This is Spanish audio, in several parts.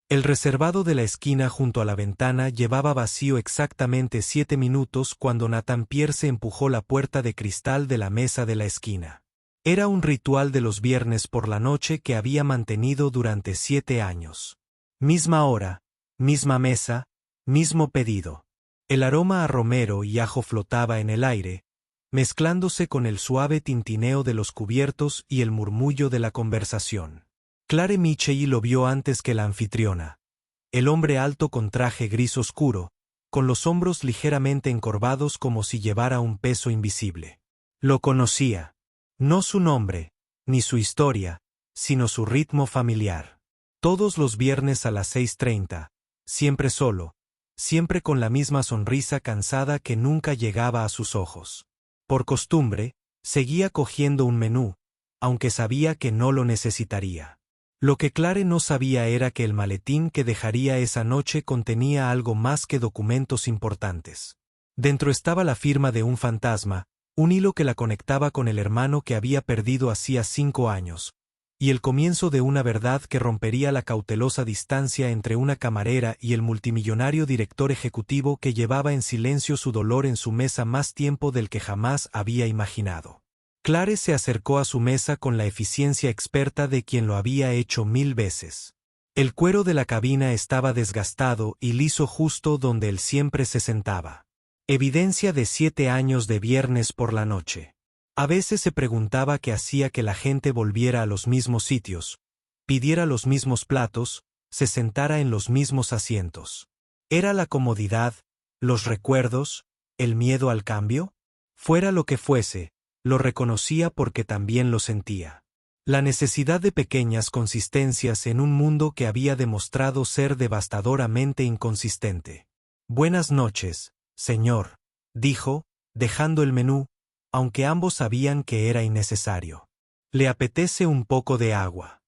El reservado de la esquina junto a la ventana llevaba vacío exactamente 7 minutos cuando Nathan Pierce empujó la puerta de cristal de la mesa de la esquina. Era un ritual de los viernes por la noche que había mantenido durante 7 años. Misma hora, misma mesa, mismo pedido. El aroma a romero y ajo flotaba en el aire, mezclándose con el suave tintineo de los cubiertos y el murmullo de la conversación. Clare Mitchell lo vio antes que la anfitriona. El hombre alto con traje gris oscuro, con los hombros ligeramente encorvados como si llevara un peso invisible. Lo conocía. No su nombre, ni su historia, sino su ritmo familiar. Todos los viernes a las 6:30, siempre solo, siempre con la misma sonrisa cansada que nunca llegaba a sus ojos. Por costumbre, seguía cogiendo un menú, aunque sabía que no lo necesitaría. Lo que Clare no sabía era que el maletín que dejaría esa noche contenía algo más que documentos importantes. Dentro estaba la firma de un fantasma, un hilo que la conectaba con el hermano que había perdido hacía 5 años, y el comienzo de una verdad que rompería la cautelosa distancia entre una camarera y el multimillonario director ejecutivo que llevaba en silencio su dolor en su mesa más tiempo del que jamás había imaginado. Clare se acercó a su mesa con la eficiencia experta de quien lo había hecho 1000 veces. El cuero de la cabina estaba desgastado y liso justo donde él siempre se sentaba. Evidencia de 7 años de viernes por la noche. A veces se preguntaba qué hacía que la gente volviera a los mismos sitios, pidiera los mismos platos, se sentara en los mismos asientos. ¿Era la comodidad, los recuerdos, el miedo al cambio? Fuera lo que fuese, lo reconocía porque también lo sentía. La necesidad de pequeñas consistencias en un mundo que había demostrado ser devastadoramente inconsistente. Buenas noches, señor, dijo, dejando el menú, aunque ambos sabían que era innecesario. ¿Le apetece un poco de agua?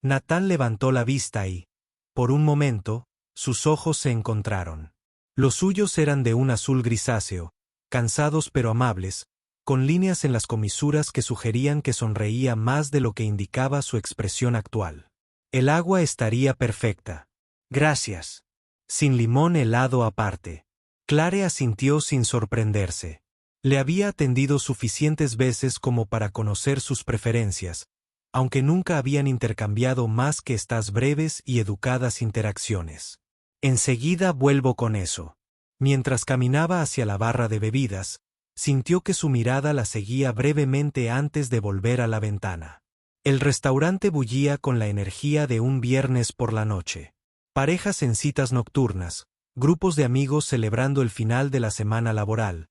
Nathan levantó la vista y, por un momento, sus ojos se encontraron. Los suyos eran de un azul grisáceo, cansados pero amables, con líneas en las comisuras que sugerían que sonreía más de lo que indicaba su expresión actual. El agua estaría perfecta. Gracias. Sin limón helado aparte. Clare asintió sin sorprenderse. Le había atendido suficientes veces como para conocer sus preferencias, aunque nunca habían intercambiado más que estas breves y educadas interacciones. Enseguida vuelvo con eso. Mientras caminaba hacia la barra de bebidas, sintió que su mirada la seguía brevemente antes de volver a la ventana. El restaurante bullía con la energía de un viernes por la noche. Parejas en citas nocturnas, grupos de amigos celebrando el final de la semana laboral,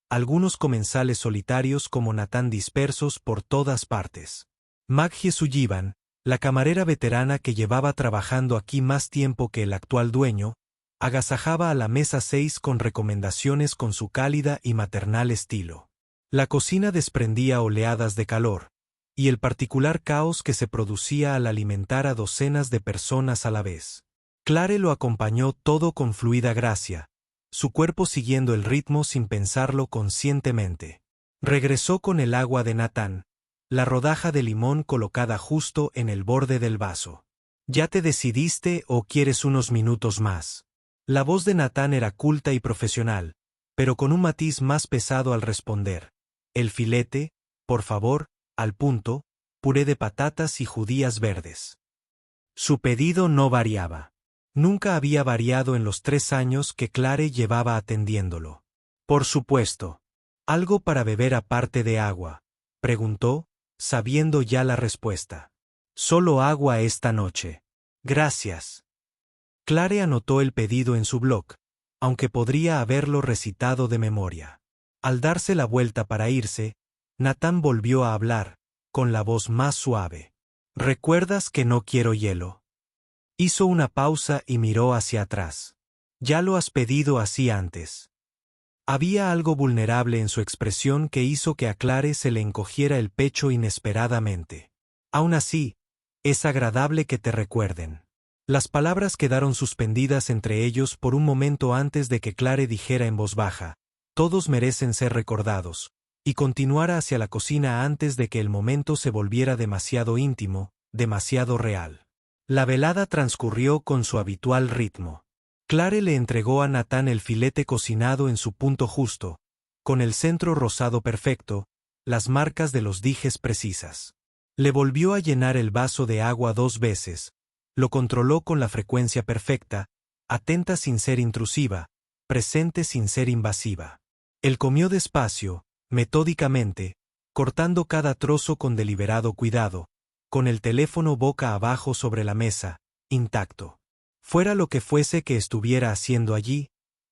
algunos comensales solitarios como Nathan dispersos por todas partes. Maggie Sullivan, la camarera veterana que llevaba trabajando aquí más tiempo que el actual dueño, agasajaba a la mesa 6 con recomendaciones con su cálida y maternal estilo. La cocina desprendía oleadas de calor, y el particular caos que se producía al alimentar a docenas de personas a la vez. Clare lo acompañó todo con fluida gracia, su cuerpo siguiendo el ritmo sin pensarlo conscientemente. Regresó con el agua de Nathan, la rodaja de limón colocada justo en el borde del vaso. ¿Ya te decidiste o quieres unos minutos más? La voz de Nathan era culta y profesional, pero con un matiz más pesado al responder. El filete, por favor, al punto, puré de patatas y judías verdes. Su pedido no variaba. Nunca había variado en los 3 años que Clare llevaba atendiéndolo. Por supuesto. ¿Algo para beber aparte de agua?, preguntó, sabiendo ya la respuesta. Solo agua esta noche. Gracias. Clare anotó el pedido en su blog, aunque podría haberlo recitado de memoria. Al darse la vuelta para irse, Nathan volvió a hablar, con la voz más suave. ¿Recuerdas que no quiero hielo? Hizo una pausa y miró hacia atrás. Ya lo has pedido así antes. Había algo vulnerable en su expresión que hizo que a Clare se le encogiera el pecho inesperadamente. Aún así, es agradable que te recuerden. Las palabras quedaron suspendidas entre ellos por un momento antes de que Clare dijera en voz baja, todos merecen ser recordados, y continuara hacia la cocina antes de que el momento se volviera demasiado íntimo, demasiado real. La velada transcurrió con su habitual ritmo. Clare le entregó a Nathan el filete cocinado en su punto justo, con el centro rosado perfecto, las marcas de los dijes precisas. Le volvió a llenar el vaso de agua 2 veces, lo controló con la frecuencia perfecta, atenta sin ser intrusiva, presente sin ser invasiva. Él comió despacio, metódicamente, cortando cada trozo con deliberado cuidado, con el teléfono boca abajo sobre la mesa, intacto. Fuera lo que fuese que estuviera haciendo allí,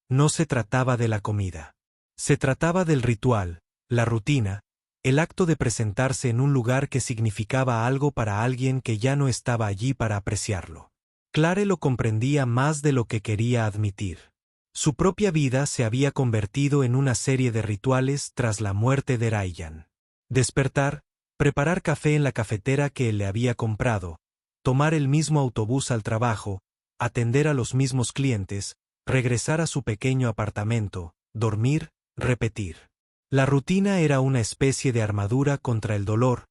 no se trataba de la comida. Se trataba del ritual, la rutina, el acto de presentarse en un lugar que significaba algo para alguien que ya no estaba allí para apreciarlo. Clare lo comprendía más de lo que quería admitir. Su propia vida se había convertido en una serie de rituales tras la muerte de Ryan. Despertar, preparar café en la cafetera que él le había comprado, tomar el mismo autobús al trabajo, atender a los mismos clientes, regresar a su pequeño apartamento, dormir, repetir. La rutina era una especie de armadura contra el dolor,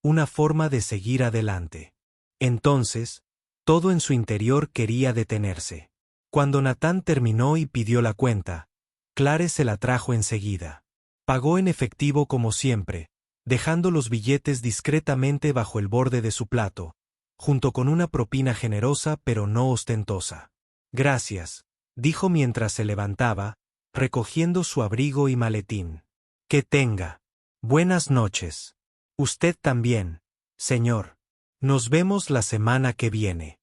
una forma de seguir adelante. Entonces, todo en su interior quería detenerse. Cuando Nathan terminó y pidió la cuenta, Clare se la trajo enseguida. Pagó en efectivo como siempre, dejando los billetes discretamente bajo el borde de su plato, junto con una propina generosa pero no ostentosa. Gracias, dijo mientras se levantaba, recogiendo su abrigo y maletín. Que tenga buenas noches. Usted también, señor. Nos vemos la semana que viene.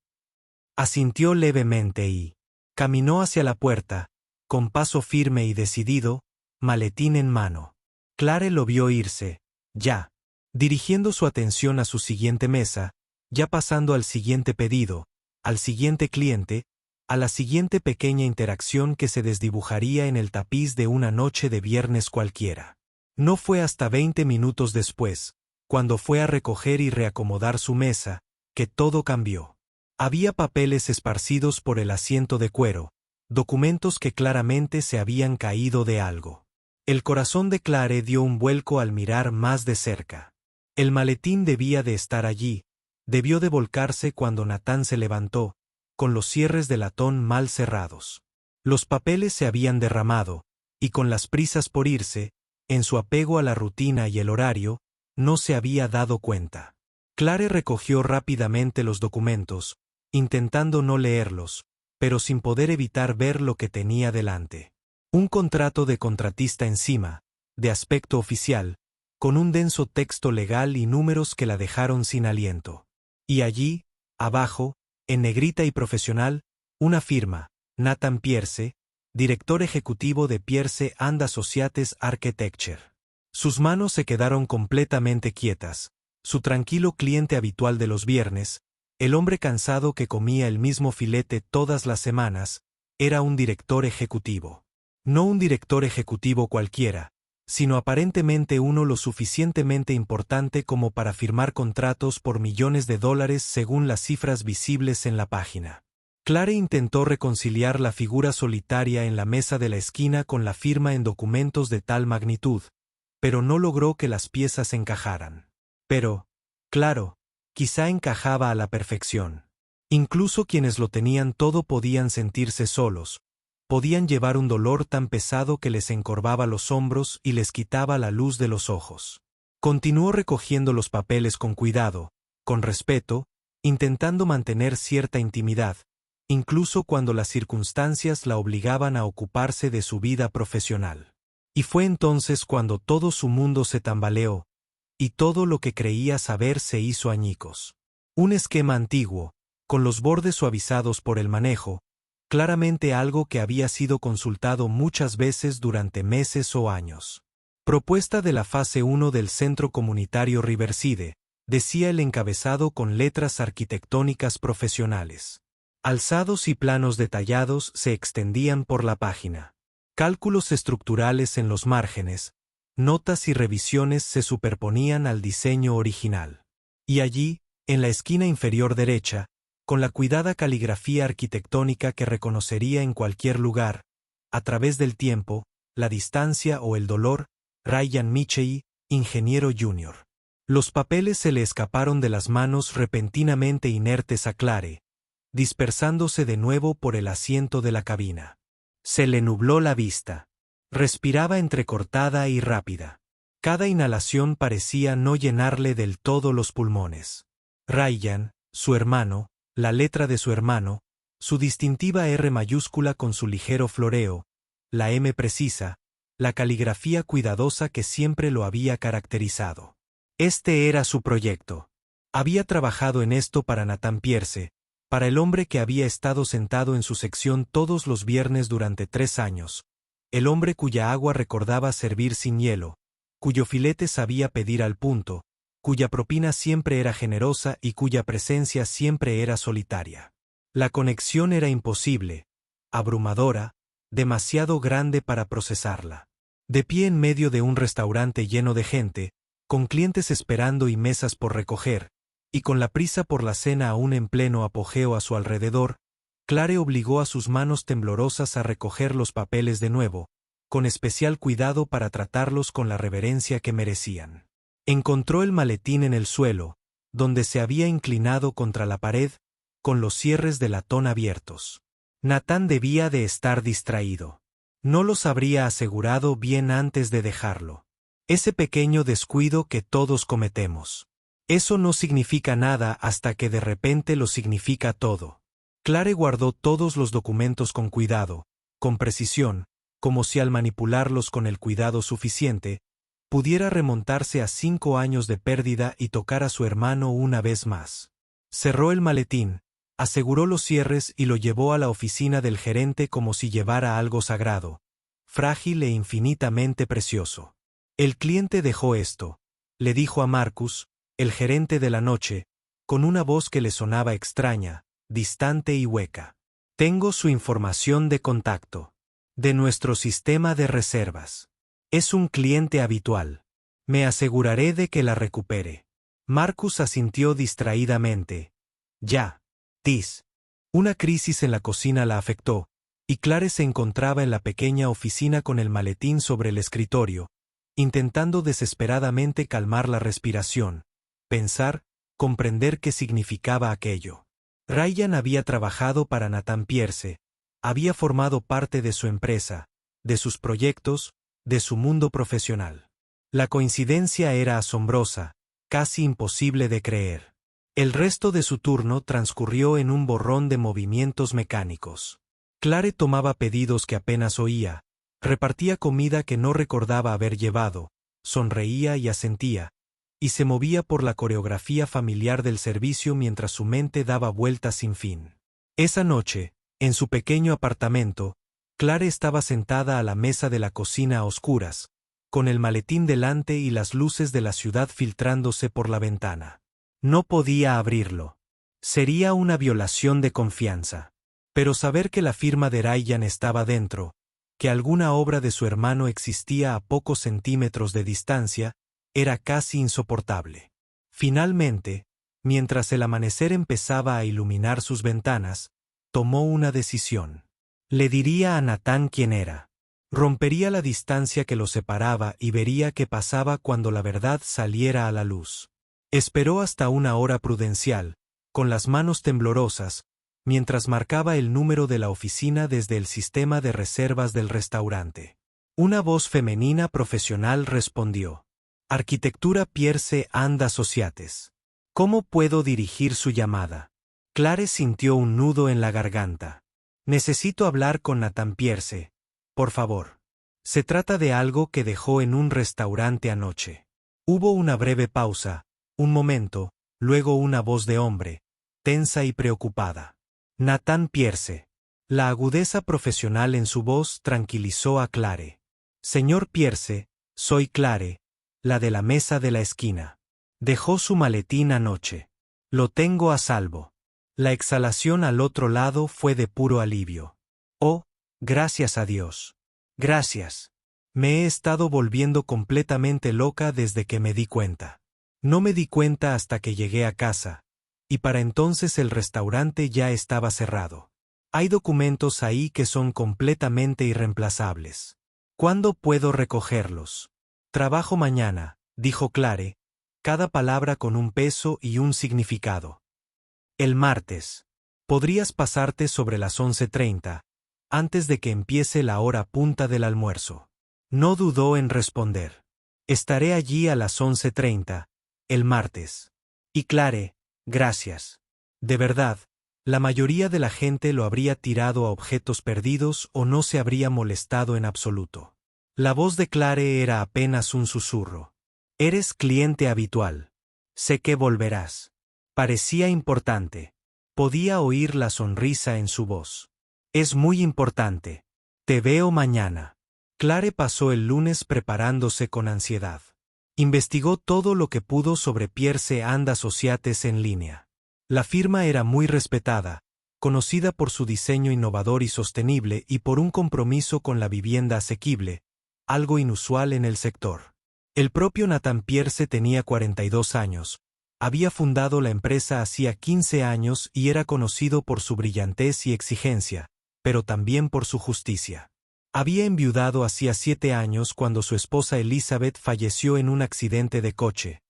Asintió levemente y caminó hacia la puerta, con paso firme y decidido, maletín en mano. Clare lo vio irse, ya, dirigiendo su atención a su siguiente mesa, ya pasando al siguiente pedido, al siguiente cliente, a la siguiente pequeña interacción que se desdibujaría en el tapiz de una noche de viernes cualquiera. No fue hasta 20 minutos después, cuando fue a recoger y reacomodar su mesa, que todo cambió. Había papeles esparcidos por el asiento de cuero, documentos que claramente se habían caído de algo. El corazón de Clare dio un vuelco al mirar más de cerca. El maletín debía de estar allí, debió de volcarse cuando Nathan se levantó, con los cierres de latón mal cerrados. Los papeles se habían derramado, y con las prisas por irse, en su apego a la rutina y el horario, no se había dado cuenta. Clare recogió rápidamente los documentos, intentando no leerlos, pero sin poder evitar ver lo que tenía delante. Un contrato de contratista encima, de aspecto oficial, con un denso texto legal y números que la dejaron sin aliento. Y allí, abajo, en negrita y profesional, una firma, Nathan Pierce, director ejecutivo de Pierce and Associates Architecture. Sus manos se quedaron completamente quietas. Su tranquilo cliente habitual de los viernes, el hombre cansado que comía el mismo filete todas las semanas, era un director ejecutivo. No un director ejecutivo cualquiera, sino aparentemente uno lo suficientemente importante como para firmar contratos por millones de dólares según las cifras visibles en la página. Clare intentó reconciliar la figura solitaria en la mesa de la esquina con la firma en documentos de tal magnitud, pero no logró que las piezas encajaran. Pero, claro, quizá encajaba a la perfección. Incluso quienes lo tenían todo podían sentirse solos, podían llevar un dolor tan pesado que les encorvaba los hombros y les quitaba la luz de los ojos. Continuó recogiendo los papeles con cuidado, con respeto, intentando mantener cierta intimidad, incluso cuando las circunstancias la obligaban a ocuparse de su vida profesional. Y fue entonces cuando todo su mundo se tambaleó, y todo lo que creía saber se hizo añicos. Un esquema antiguo, con los bordes suavizados por el manejo, claramente algo que había sido consultado muchas veces durante meses o años. Propuesta de la fase 1 del Centro Comunitario Riverside, decía el encabezado con letras arquitectónicas profesionales. Alzados y planos detallados se extendían por la página. Cálculos estructurales en los márgenes, notas y revisiones se superponían al diseño original. Y allí, en la esquina inferior derecha, con la cuidada caligrafía arquitectónica que reconocería en cualquier lugar, a través del tiempo, la distancia o el dolor, Ryan Michei, ingeniero junior. Los papeles se le escaparon de las manos repentinamente inertes a Clare, dispersándose de nuevo por el asiento de la cabina. Se le nubló la vista. Respiraba entrecortada y rápida. Cada inhalación parecía no llenarle del todo los pulmones. Ryan, su hermano, la letra de su hermano, su distintiva R mayúscula con su ligero floreo, la M precisa, la caligrafía cuidadosa que siempre lo había caracterizado. Este era su proyecto. Había trabajado en esto para Nathan Pierce, para el hombre que había estado sentado en su sección todos los viernes durante 3 años, el hombre cuya agua recordaba servir sin hielo, cuyo filete sabía pedir al punto, cuya propina siempre era generosa y cuya presencia siempre era solitaria. La conexión era imposible, abrumadora, demasiado grande para procesarla. De pie en medio de un restaurante lleno de gente, con clientes esperando y mesas por recoger, y con la prisa por la cena aún en pleno apogeo a su alrededor, Clare obligó a sus manos temblorosas a recoger los papeles de nuevo, con especial cuidado para tratarlos con la reverencia que merecían. Encontró el maletín en el suelo, donde se había inclinado contra la pared, con los cierres de latón abiertos. Nathan debía de estar distraído. No los habría asegurado bien antes de dejarlo. Ese pequeño descuido que todos cometemos. Eso no significa nada hasta que de repente lo significa todo. Clare guardó todos los documentos con cuidado, con precisión, como si al manipularlos con el cuidado suficiente, pudiera remontarse a 5 años de pérdida y tocar a su hermano una vez más. Cerró el maletín, aseguró los cierres y lo llevó a la oficina del gerente como si llevara algo sagrado, frágil e infinitamente precioso. El cliente dejó esto, le dijo a Marcus, el gerente de la noche, con una voz que le sonaba extraña, distante y hueca. Tengo su información de contacto. De nuestro sistema de reservas. Es un cliente habitual. Me aseguraré de que la recupere. Marcus asintió distraídamente. Ya. Tis. Una crisis en la cocina la afectó, y Clare se encontraba en la pequeña oficina con el maletín sobre el escritorio, intentando desesperadamente calmar la respiración, pensar, comprender qué significaba aquello. Ryan había trabajado para Nathan Pierce, había formado parte de su empresa, de sus proyectos, de su mundo profesional. La coincidencia era asombrosa, casi imposible de creer. El resto de su turno transcurrió en un borrón de movimientos mecánicos. Clare tomaba pedidos que apenas oía, repartía comida que no recordaba haber llevado, sonreía y asentía, y se movía por la coreografía familiar del servicio mientras su mente daba vueltas sin fin. Esa noche, en su pequeño apartamento, Clare estaba sentada a la mesa de la cocina a oscuras, con el maletín delante y las luces de la ciudad filtrándose por la ventana. No podía abrirlo. Sería una violación de confianza. Pero saber que la firma de Ryan estaba dentro, que alguna obra de su hermano existía a pocos centímetros de distancia, era casi insoportable. Finalmente, mientras el amanecer empezaba a iluminar sus ventanas, tomó una decisión. Le diría a Nathan quién era. Rompería la distancia que los separaba y vería qué pasaba cuando la verdad saliera a la luz. Esperó hasta una hora prudencial, con las manos temblorosas, mientras marcaba el número de la oficina desde el sistema de reservas del restaurante. Una voz femenina profesional respondió. Arquitectura Pierce and Associates. ¿Cómo puedo dirigir su llamada? Clare sintió un nudo en la garganta. Necesito hablar con Nathan Pierce, por favor. Se trata de algo que dejó en un restaurante anoche. Hubo una breve pausa, un momento, luego una voz de hombre, tensa y preocupada. Nathan Pierce. La agudeza profesional en su voz tranquilizó a Clare. Señor Pierce, soy Clare, la de la mesa de la esquina. Dejó su maletín anoche. Lo tengo a salvo. La exhalación al otro lado fue de puro alivio. Oh, gracias a Dios. Gracias. Me he estado volviendo completamente loca desde que me di cuenta. No me di cuenta hasta que llegué a casa, y para entonces el restaurante ya estaba cerrado. Hay documentos ahí que son completamente irreemplazables. ¿Cuándo puedo recogerlos? Trabajo mañana, dijo Clare, cada palabra con un peso y un significado. El martes. Podrías pasarte sobre las 11:30, antes de que empiece la hora punta del almuerzo. No dudó en responder. Estaré allí a las 11:30, el martes. Y Clare, gracias. De verdad, la mayoría de la gente lo habría tirado a objetos perdidos o no se habría molestado en absoluto. La voz de Clare era apenas un susurro. Eres cliente habitual. Sé que volverás. Parecía importante. Podía oír la sonrisa en su voz. Es muy importante. Te veo mañana. Clare pasó el lunes preparándose con ansiedad. Investigó todo lo que pudo sobre Pierce and Associates en línea. La firma era muy respetada, conocida por su diseño innovador y sostenible y por un compromiso con la vivienda asequible, algo inusual en el sector. El propio Nathan Pierce tenía 42 años. Había fundado la empresa hacía 15 años y era conocido por su brillantez y exigencia, pero también por su justicia. Había enviudado hacía 7 años cuando su esposa Elizabeth falleció en un accidente de coche,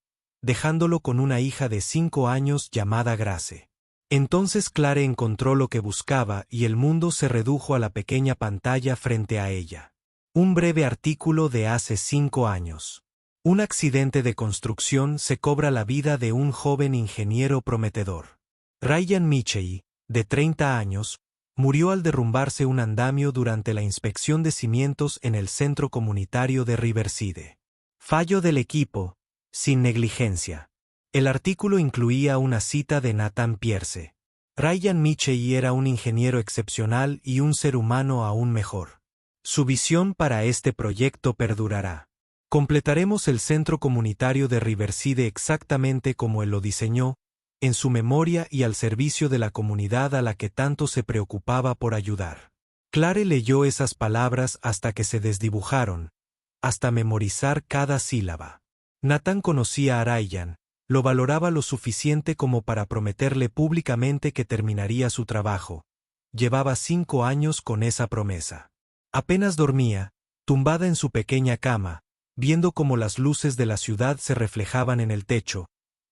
dejándolo con una hija de 5 años llamada Grace. Entonces Clare encontró lo que buscaba y el mundo se redujo a la pequeña pantalla frente a ella. Un breve artículo de hace 5 años. Un accidente de construcción se cobra la vida de un joven ingeniero prometedor. Ryan Michey, de 30 años, murió al derrumbarse un andamio durante la inspección de cimientos en el centro comunitario de Riverside. Fallo del equipo, sin negligencia. El artículo incluía una cita de Nathan Pierce. Ryan Michey era un ingeniero excepcional y un ser humano aún mejor. Su visión para este proyecto perdurará. Completaremos el centro comunitario de Riverside exactamente como él lo diseñó, en su memoria y al servicio de la comunidad a la que tanto se preocupaba por ayudar. Clare leyó esas palabras hasta que se desdibujaron, hasta memorizar cada sílaba. Nathan conocía a Ryan, lo valoraba lo suficiente como para prometerle públicamente que terminaría su trabajo. Llevaba 5 años con esa promesa. Apenas dormía, tumbada en su pequeña cama, viendo cómo las luces de la ciudad se reflejaban en el techo,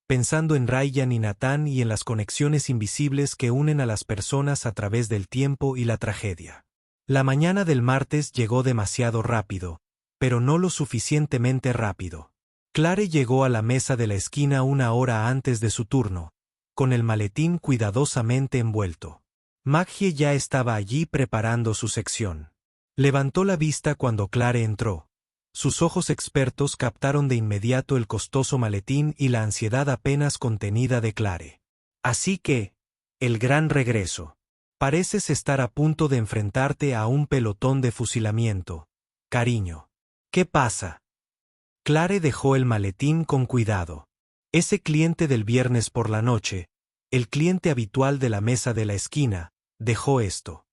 pensando en Ryan y Nathan y en las conexiones invisibles que unen a las personas a través del tiempo y la tragedia. La mañana del martes llegó demasiado rápido, pero no lo suficientemente rápido. Clare llegó a la mesa de la esquina 1 hora antes de su turno, con el maletín cuidadosamente envuelto. Maggie ya estaba allí preparando su sección. Levantó la vista cuando Clare entró. Sus ojos expertos captaron de inmediato el costoso maletín y la ansiedad apenas contenida de Clare. Así que, el gran regreso. Pareces estar a punto de enfrentarte a un pelotón de fusilamiento. Cariño. ¿Qué pasa? Clare dejó el maletín con cuidado. Ese cliente del viernes por la noche, el cliente habitual de la mesa de la esquina, dejó esto.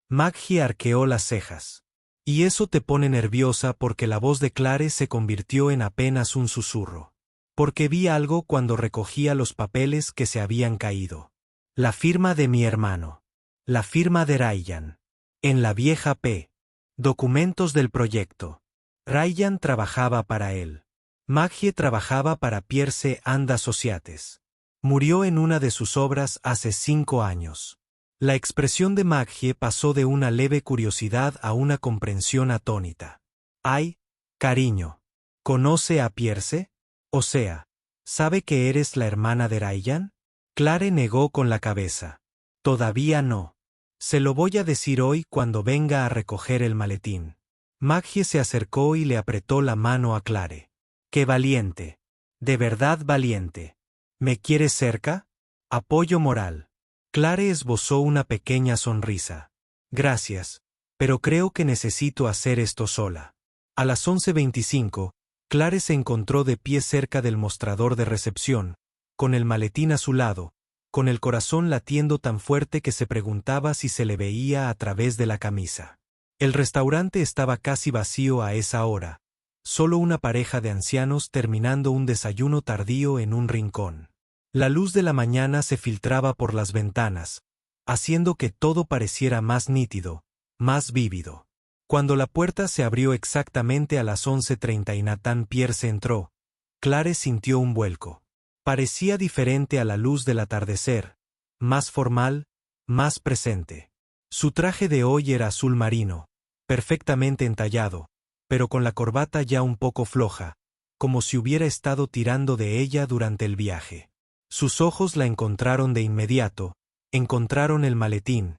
Maggie arqueó las cejas. Y eso te pone nerviosa porque la voz de Clare se convirtió en apenas un susurro. Porque vi algo cuando recogía los papeles que se habían caído. La firma de mi hermano. La firma de Ryan. En la vieja P. Documentos del proyecto. Ryan trabajaba para él. Maggie trabajaba para Pierce and Associates. Murió en una de sus obras hace 5 años. La expresión de Maggie pasó de una leve curiosidad a una comprensión atónita. Ay, cariño. ¿Conoce a Pierce? O sea, ¿sabe que eres la hermana de Ryan? Clare negó con la cabeza. Todavía no. Se lo voy a decir hoy cuando venga a recoger el maletín. Maggie se acercó y le apretó la mano a Clare. ¡Qué valiente! De verdad valiente. ¿Me quieres cerca? Apoyo moral. Clare esbozó una pequeña sonrisa. Gracias, pero creo que necesito hacer esto sola. A las 11:25, Clare se encontró de pie cerca del mostrador de recepción, con el maletín a su lado, con el corazón latiendo tan fuerte que se preguntaba si se le veía a través de la camisa. El restaurante estaba casi vacío a esa hora, solo una pareja de ancianos terminando un desayuno tardío en un rincón. La luz de la mañana se filtraba por las ventanas, haciendo que todo pareciera más nítido, más vívido. Cuando la puerta se abrió exactamente a las 11:30 y Nathan Pierce entró, Clare sintió un vuelco. Parecía diferente a la luz del atardecer, más formal, más presente. Su traje de hoy era azul marino, perfectamente entallado, pero con la corbata ya un poco floja, como si hubiera estado tirando de ella durante el viaje. Sus ojos la encontraron de inmediato, encontraron el maletín,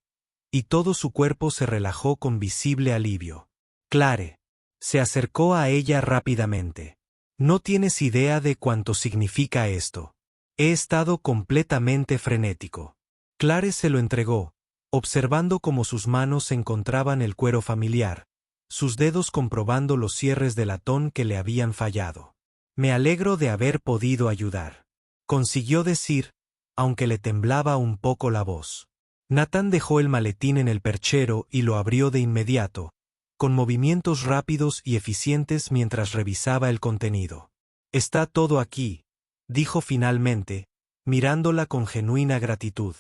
y todo su cuerpo se relajó con visible alivio. Clare. Se acercó a ella rápidamente. No tienes idea de cuánto significa esto. He estado completamente frenético. Clare se lo entregó, observando cómo sus manos encontraban el cuero familiar, sus dedos comprobando los cierres de latón que le habían fallado. Me alegro de haber podido ayudar, consiguió decir, aunque le temblaba un poco la voz. Nathan dejó el maletín en el perchero y lo abrió de inmediato, con movimientos rápidos y eficientes mientras revisaba el contenido. Está todo aquí, dijo finalmente, mirándola con genuina gratitud.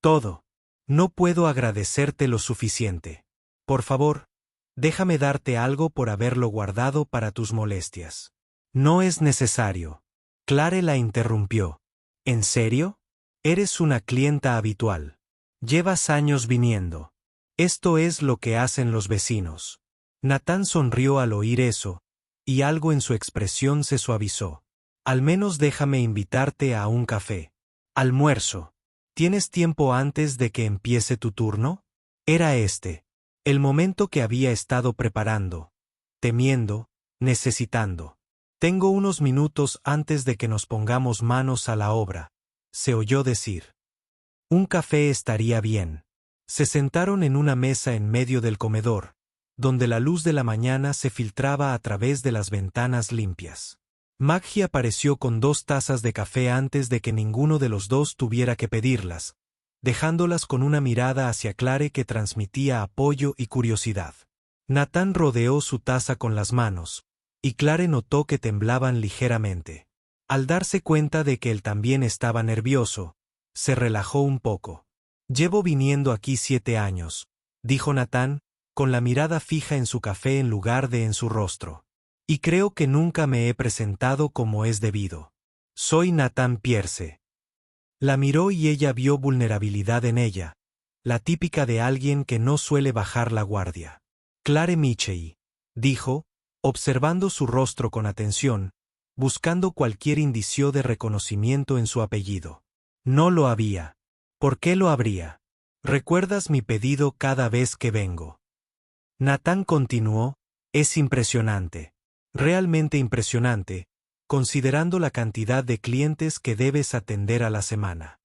Todo. No puedo agradecerte lo suficiente. Por favor, déjame darte algo por haberlo guardado para tus molestias. No es necesario. Clare la interrumpió. ¿En serio? Eres una clienta habitual. Llevas años viniendo. Esto es lo que hacen los vecinos. Nathan sonrió al oír eso, y algo en su expresión se suavizó. Al menos déjame invitarte a un café. Almuerzo. ¿Tienes tiempo antes de que empiece tu turno? Era el momento que había estado preparando, temiendo, necesitando. Tengo unos minutos antes de que nos pongamos manos a la obra, se oyó decir. Un café estaría bien. Se sentaron en una mesa en medio del comedor, donde la luz de la mañana se filtraba a través de las ventanas limpias. Maggie apareció con 2 tazas de café antes de que ninguno de los dos tuviera que pedirlas, dejándolas con una mirada hacia Clare que transmitía apoyo y curiosidad. Nathan rodeó su taza con las manos, y Clare notó que temblaban ligeramente. Al darse cuenta de que él también estaba nervioso, se relajó un poco. Llevo viniendo aquí 7 años, dijo Nathan, con la mirada fija en su café en lugar de en su rostro. Y creo que nunca me he presentado como es debido. Soy Nathan Pierce. La miró y ella vio vulnerabilidad en ella, la típica de alguien que no suele bajar la guardia. Clare Mitchell, dijo, observando su rostro con atención, buscando cualquier indicio de reconocimiento en su apellido. No lo había. ¿Por qué lo habría? ¿Recuerdas mi pedido cada vez que vengo? Nathan continuó, es impresionante. Realmente impresionante, considerando la cantidad de clientes que debes atender a la semana.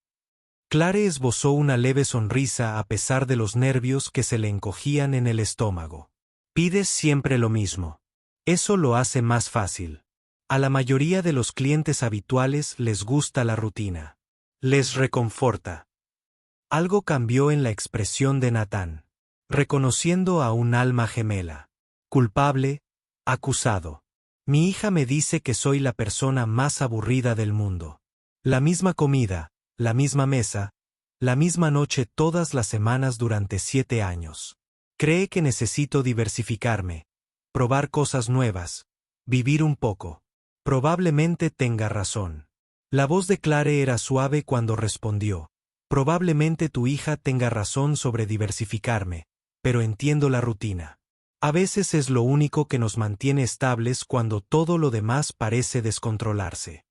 Clare esbozó una leve sonrisa a pesar de los nervios que se le encogían en el estómago. Pides siempre lo mismo. Eso lo hace más fácil. A la mayoría de los clientes habituales les gusta la rutina. Les reconforta. Algo cambió en la expresión de Nathan, reconociendo a un alma gemela. Culpable, acusado. Mi hija me dice que soy la persona más aburrida del mundo. La misma comida, la misma mesa, la misma noche todas las semanas durante 7 años. Cree que necesito diversificarme, probar cosas nuevas, vivir un poco. Probablemente tenga razón. La voz de Clare era suave cuando respondió. Probablemente tu hija tenga razón sobre diversificarme, pero entiendo la rutina. A veces es lo único que nos mantiene estables cuando todo lo demás parece descontrolarse.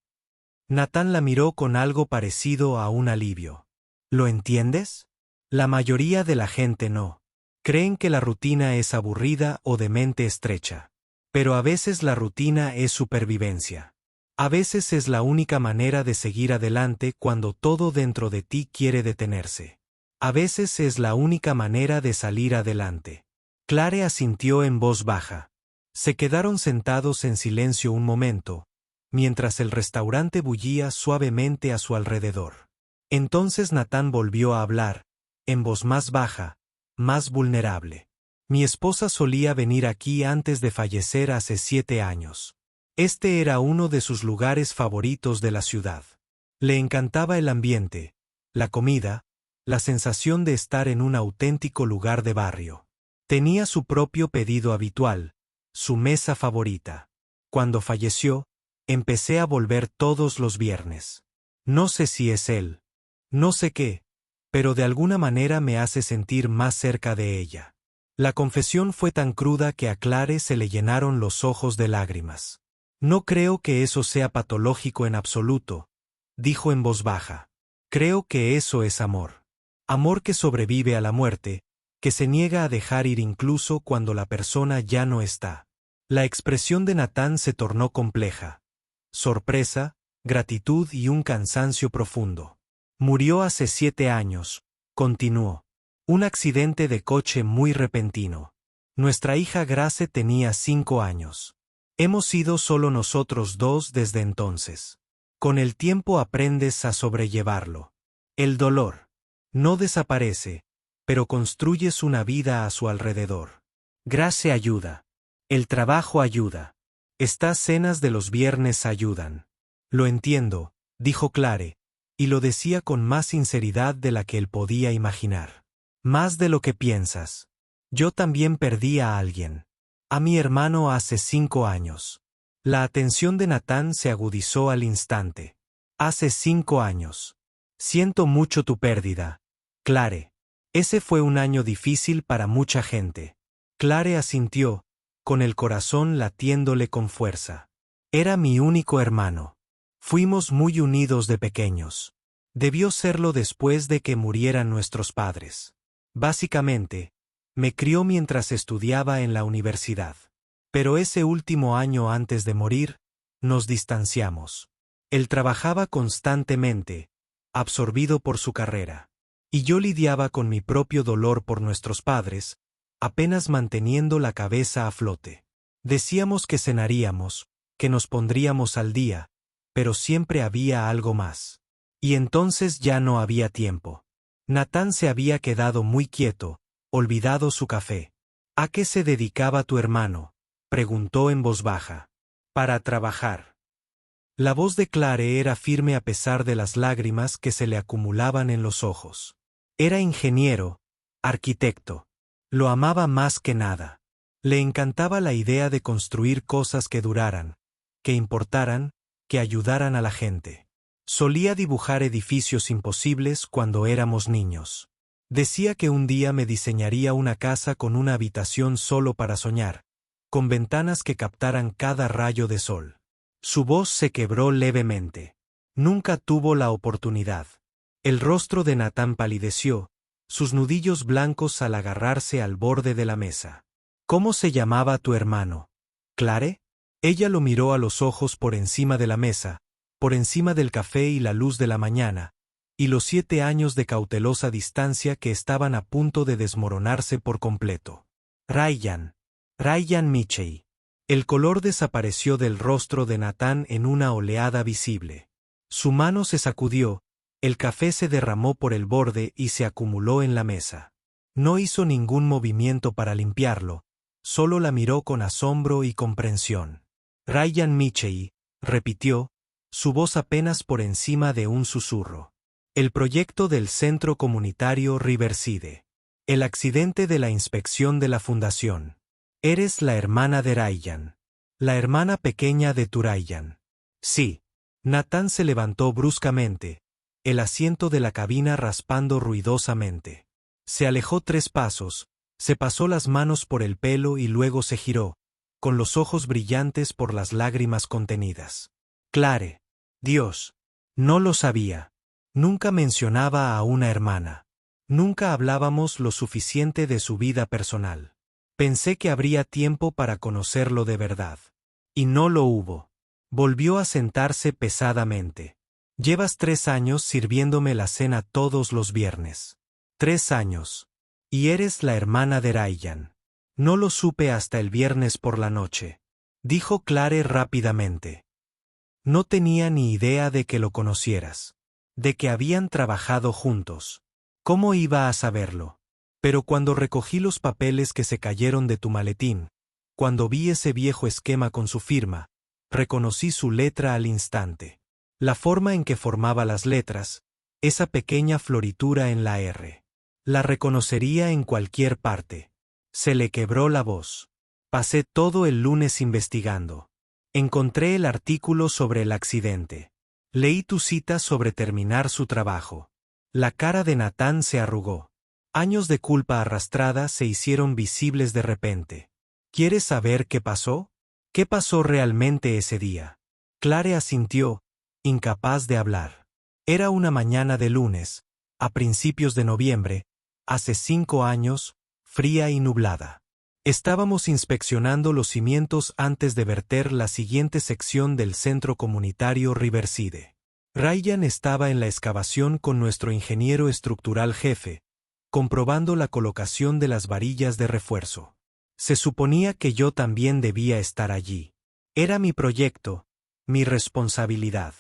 Nathan la miró con algo parecido a un alivio. ¿Lo entiendes? La mayoría de la gente no. Creen que la rutina es aburrida o de mente estrecha. Pero a veces la rutina es supervivencia. A veces es la única manera de seguir adelante cuando todo dentro de ti quiere detenerse. A veces es la única manera de salir adelante. Clare asintió en voz baja. Se quedaron sentados en silencio un momento, mientras el restaurante bullía suavemente a su alrededor. Entonces Nathan volvió a hablar, en voz más baja, más vulnerable. Mi esposa solía venir aquí antes de fallecer hace 7 años. Este era uno de sus lugares favoritos de la ciudad. Le encantaba el ambiente, la comida, la sensación de estar en un auténtico lugar de barrio. Tenía su propio pedido habitual, su mesa favorita. Cuando falleció, Empecé a volver todos los viernes. No sé si es él. No sé qué, pero de alguna manera me hace sentir más cerca de ella. La confesión fue tan cruda que a Clare se le llenaron los ojos de lágrimas. No creo que eso sea patológico en absoluto, dijo en voz baja. Creo que eso es amor. Amor que sobrevive a la muerte, que se niega a dejar ir incluso cuando la persona ya no está. La expresión de Natán se tornó compleja. Sorpresa, gratitud y un cansancio profundo. Murió hace 7 años, continuó. Un accidente de coche muy repentino. Nuestra hija Grace tenía 5 años. Hemos sido solo nosotros dos desde entonces. Con el tiempo aprendes a sobrellevarlo. El dolor no desaparece, pero construyes una vida a su alrededor. Grace ayuda. El trabajo ayuda. Estas cenas de los viernes ayudan. Lo entiendo, dijo Clare, y lo decía con más sinceridad de la que él podía imaginar. Más de lo que piensas. Yo también perdí a alguien. A mi hermano hace 5 años. La atención de Natán se agudizó al instante. Hace 5 años. Siento mucho tu pérdida, Clare. Ese fue un año difícil para mucha gente. Clare asintió, con el corazón latiéndole con fuerza. Era mi único hermano. Fuimos muy unidos de pequeños. Debió serlo después de que murieran nuestros padres. Básicamente, me crió mientras estudiaba en la universidad. Pero ese último año antes de morir, nos distanciamos. Él trabajaba constantemente, absorbido por su carrera. Y yo lidiaba con mi propio dolor por nuestros padres, apenas manteniendo la cabeza a flote. Decíamos que cenaríamos, que nos pondríamos al día, pero siempre había algo más. Y entonces ya no había tiempo. Natán se había quedado muy quieto, olvidado su café. ¿A qué se dedicaba tu hermano?, preguntó en voz baja. Para trabajar. La voz de Clare era firme a pesar de las lágrimas que se le acumulaban en los ojos. Era ingeniero, arquitecto. Lo amaba más que nada. Le encantaba la idea de construir cosas que duraran, que importaran, que ayudaran a la gente. Solía dibujar edificios imposibles cuando éramos niños. Decía que un día me diseñaría una casa con una habitación solo para soñar, con ventanas que captaran cada rayo de sol. Su voz se quebró levemente. Nunca tuvo la oportunidad. El rostro de Natán palideció, sus nudillos blancos al agarrarse al borde de la mesa. ¿Cómo se llamaba tu hermano? ¿Clare? Ella lo miró a los ojos por encima de la mesa, por encima del café y la luz de la mañana, y los 7 años de cautelosa distancia que estaban a punto de desmoronarse por completo. Ryan Mitchell. El color desapareció del rostro de Natán en una oleada visible. Su mano se sacudió, el café se derramó por el borde y se acumuló en la mesa. No hizo ningún movimiento para limpiarlo, solo la miró con asombro y comprensión. Ryan Mitchell, repitió, su voz apenas por encima de un susurro. El proyecto del Centro Comunitario Riverside. El accidente de la inspección de la fundación. Eres la hermana de Ryan. La hermana pequeña de tu Ryan. Sí. Natán se levantó bruscamente, el asiento de la cabina raspando ruidosamente. Se alejó 3 pasos, se pasó las manos por el pelo y luego se giró, con los ojos brillantes por las lágrimas contenidas. Clare. Dios. No lo sabía. Nunca mencionaba a una hermana. Nunca hablábamos lo suficiente de su vida personal. Pensé que habría tiempo para conocerlo de verdad. Y no lo hubo. Volvió a sentarse pesadamente. Llevas 3 años sirviéndome la cena todos los viernes. 3 años. Y eres la hermana de Ryan. No lo supe hasta el viernes por la noche. Dijo Clare rápidamente. No tenía ni idea de que lo conocieras. De que habían trabajado juntos. ¿Cómo iba a saberlo? Pero cuando recogí los papeles que se cayeron de tu maletín, cuando vi ese viejo esquema con su firma, reconocí su letra al instante. La forma en que formaba las letras, esa pequeña floritura en la R. La reconocería en cualquier parte. Se le quebró la voz. Pasé todo el lunes investigando. Encontré el artículo sobre el accidente. Leí tu cita sobre terminar su trabajo. La cara de Nathan se arrugó. Años de culpa arrastrada se hicieron visibles de repente. ¿Quieres saber qué pasó? ¿Qué pasó realmente ese día? Clare asintió, incapaz de hablar. Era una mañana de lunes, a principios de noviembre, hace 5 años, fría y nublada. Estábamos inspeccionando los cimientos antes de verter la siguiente sección del centro comunitario Riverside. Ryan estaba en la excavación con nuestro ingeniero estructural jefe, comprobando la colocación de las varillas de refuerzo. Se suponía que yo también debía estar allí. Era mi proyecto, mi responsabilidad.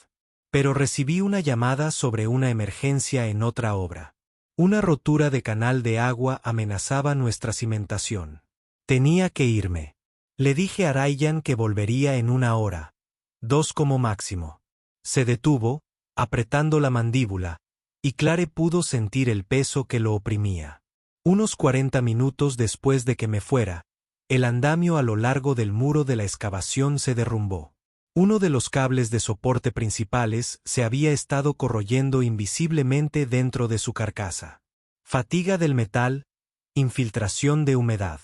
Pero recibí una llamada sobre una emergencia en otra obra. Una rotura de canal de agua amenazaba nuestra cimentación. Tenía que irme. Le dije a Ryan que volvería en 1 hora, 2 como máximo. Se detuvo, apretando la mandíbula, y Clare pudo sentir el peso que lo oprimía. Unos 40 minutos después de que me fuera, el andamio a lo largo del muro de la excavación se derrumbó. Uno de los cables de soporte principales se había estado corroyendo invisiblemente dentro de su carcasa. Fatiga del metal, infiltración de humedad.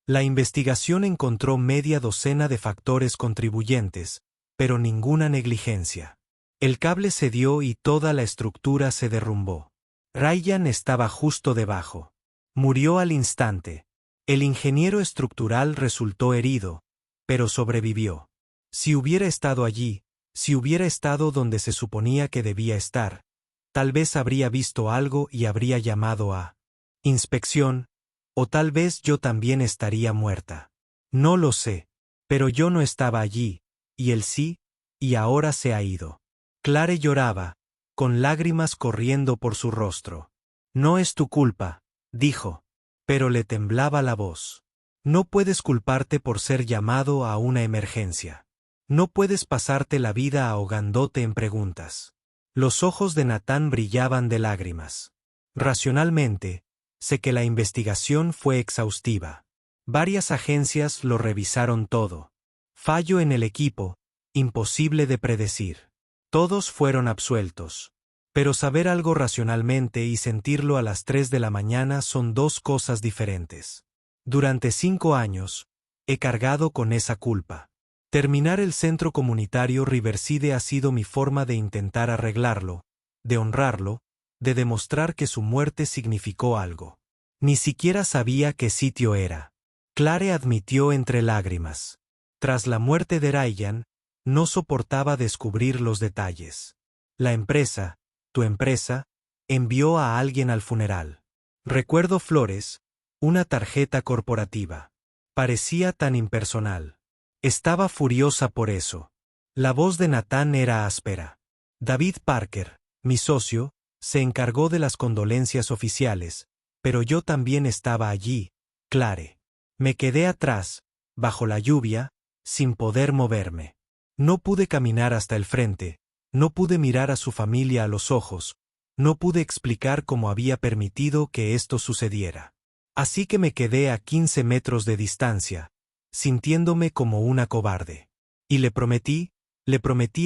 La investigación encontró media docena de factores contribuyentes, pero ninguna negligencia. El cable cedió y toda la estructura se derrumbó. Ryan estaba justo debajo. Murió al instante. El ingeniero estructural resultó herido, pero sobrevivió. Si hubiera estado allí, si hubiera estado donde se suponía que debía estar, tal vez habría visto algo y habría llamado a inspección, o tal vez yo también estaría muerta. No lo sé, pero yo no estaba allí, y él sí, y ahora se ha ido. Clare lloraba, con lágrimas corriendo por su rostro. No es tu culpa, dijo, pero le temblaba la voz. No puedes culparte por ser llamado a una emergencia. No puedes pasarte la vida ahogándote en preguntas. Los ojos de Nathan brillaban de lágrimas. Racionalmente, sé que la investigación fue exhaustiva. Varias agencias lo revisaron todo. Fallo en el equipo, imposible de predecir. Todos fueron absueltos. Pero saber algo racionalmente y sentirlo a las 3 de la mañana son 2 cosas diferentes. Durante 5 años, he cargado con esa culpa. Terminar el centro comunitario Riverside ha sido mi forma de intentar arreglarlo, de honrarlo, de demostrar que su muerte significó algo. Ni siquiera sabía qué sitio era. Clare admitió entre lágrimas. Tras la muerte de Ryan, no soportaba descubrir los detalles. La empresa, tu empresa, envió a alguien al funeral. Recuerdo flores, una tarjeta corporativa. Parecía tan impersonal. Estaba furiosa por eso. La voz de Nathan era áspera. David Parker, mi socio, se encargó de las condolencias oficiales, pero yo también estaba allí, Clare. Me quedé atrás, bajo la lluvia, sin poder moverme. No pude caminar hasta el frente, no pude mirar a su familia a los ojos, no pude explicar cómo había permitido que esto sucediera. Así que me quedé a 15 metros de distancia, sintiéndome como una cobarde. Y le prometí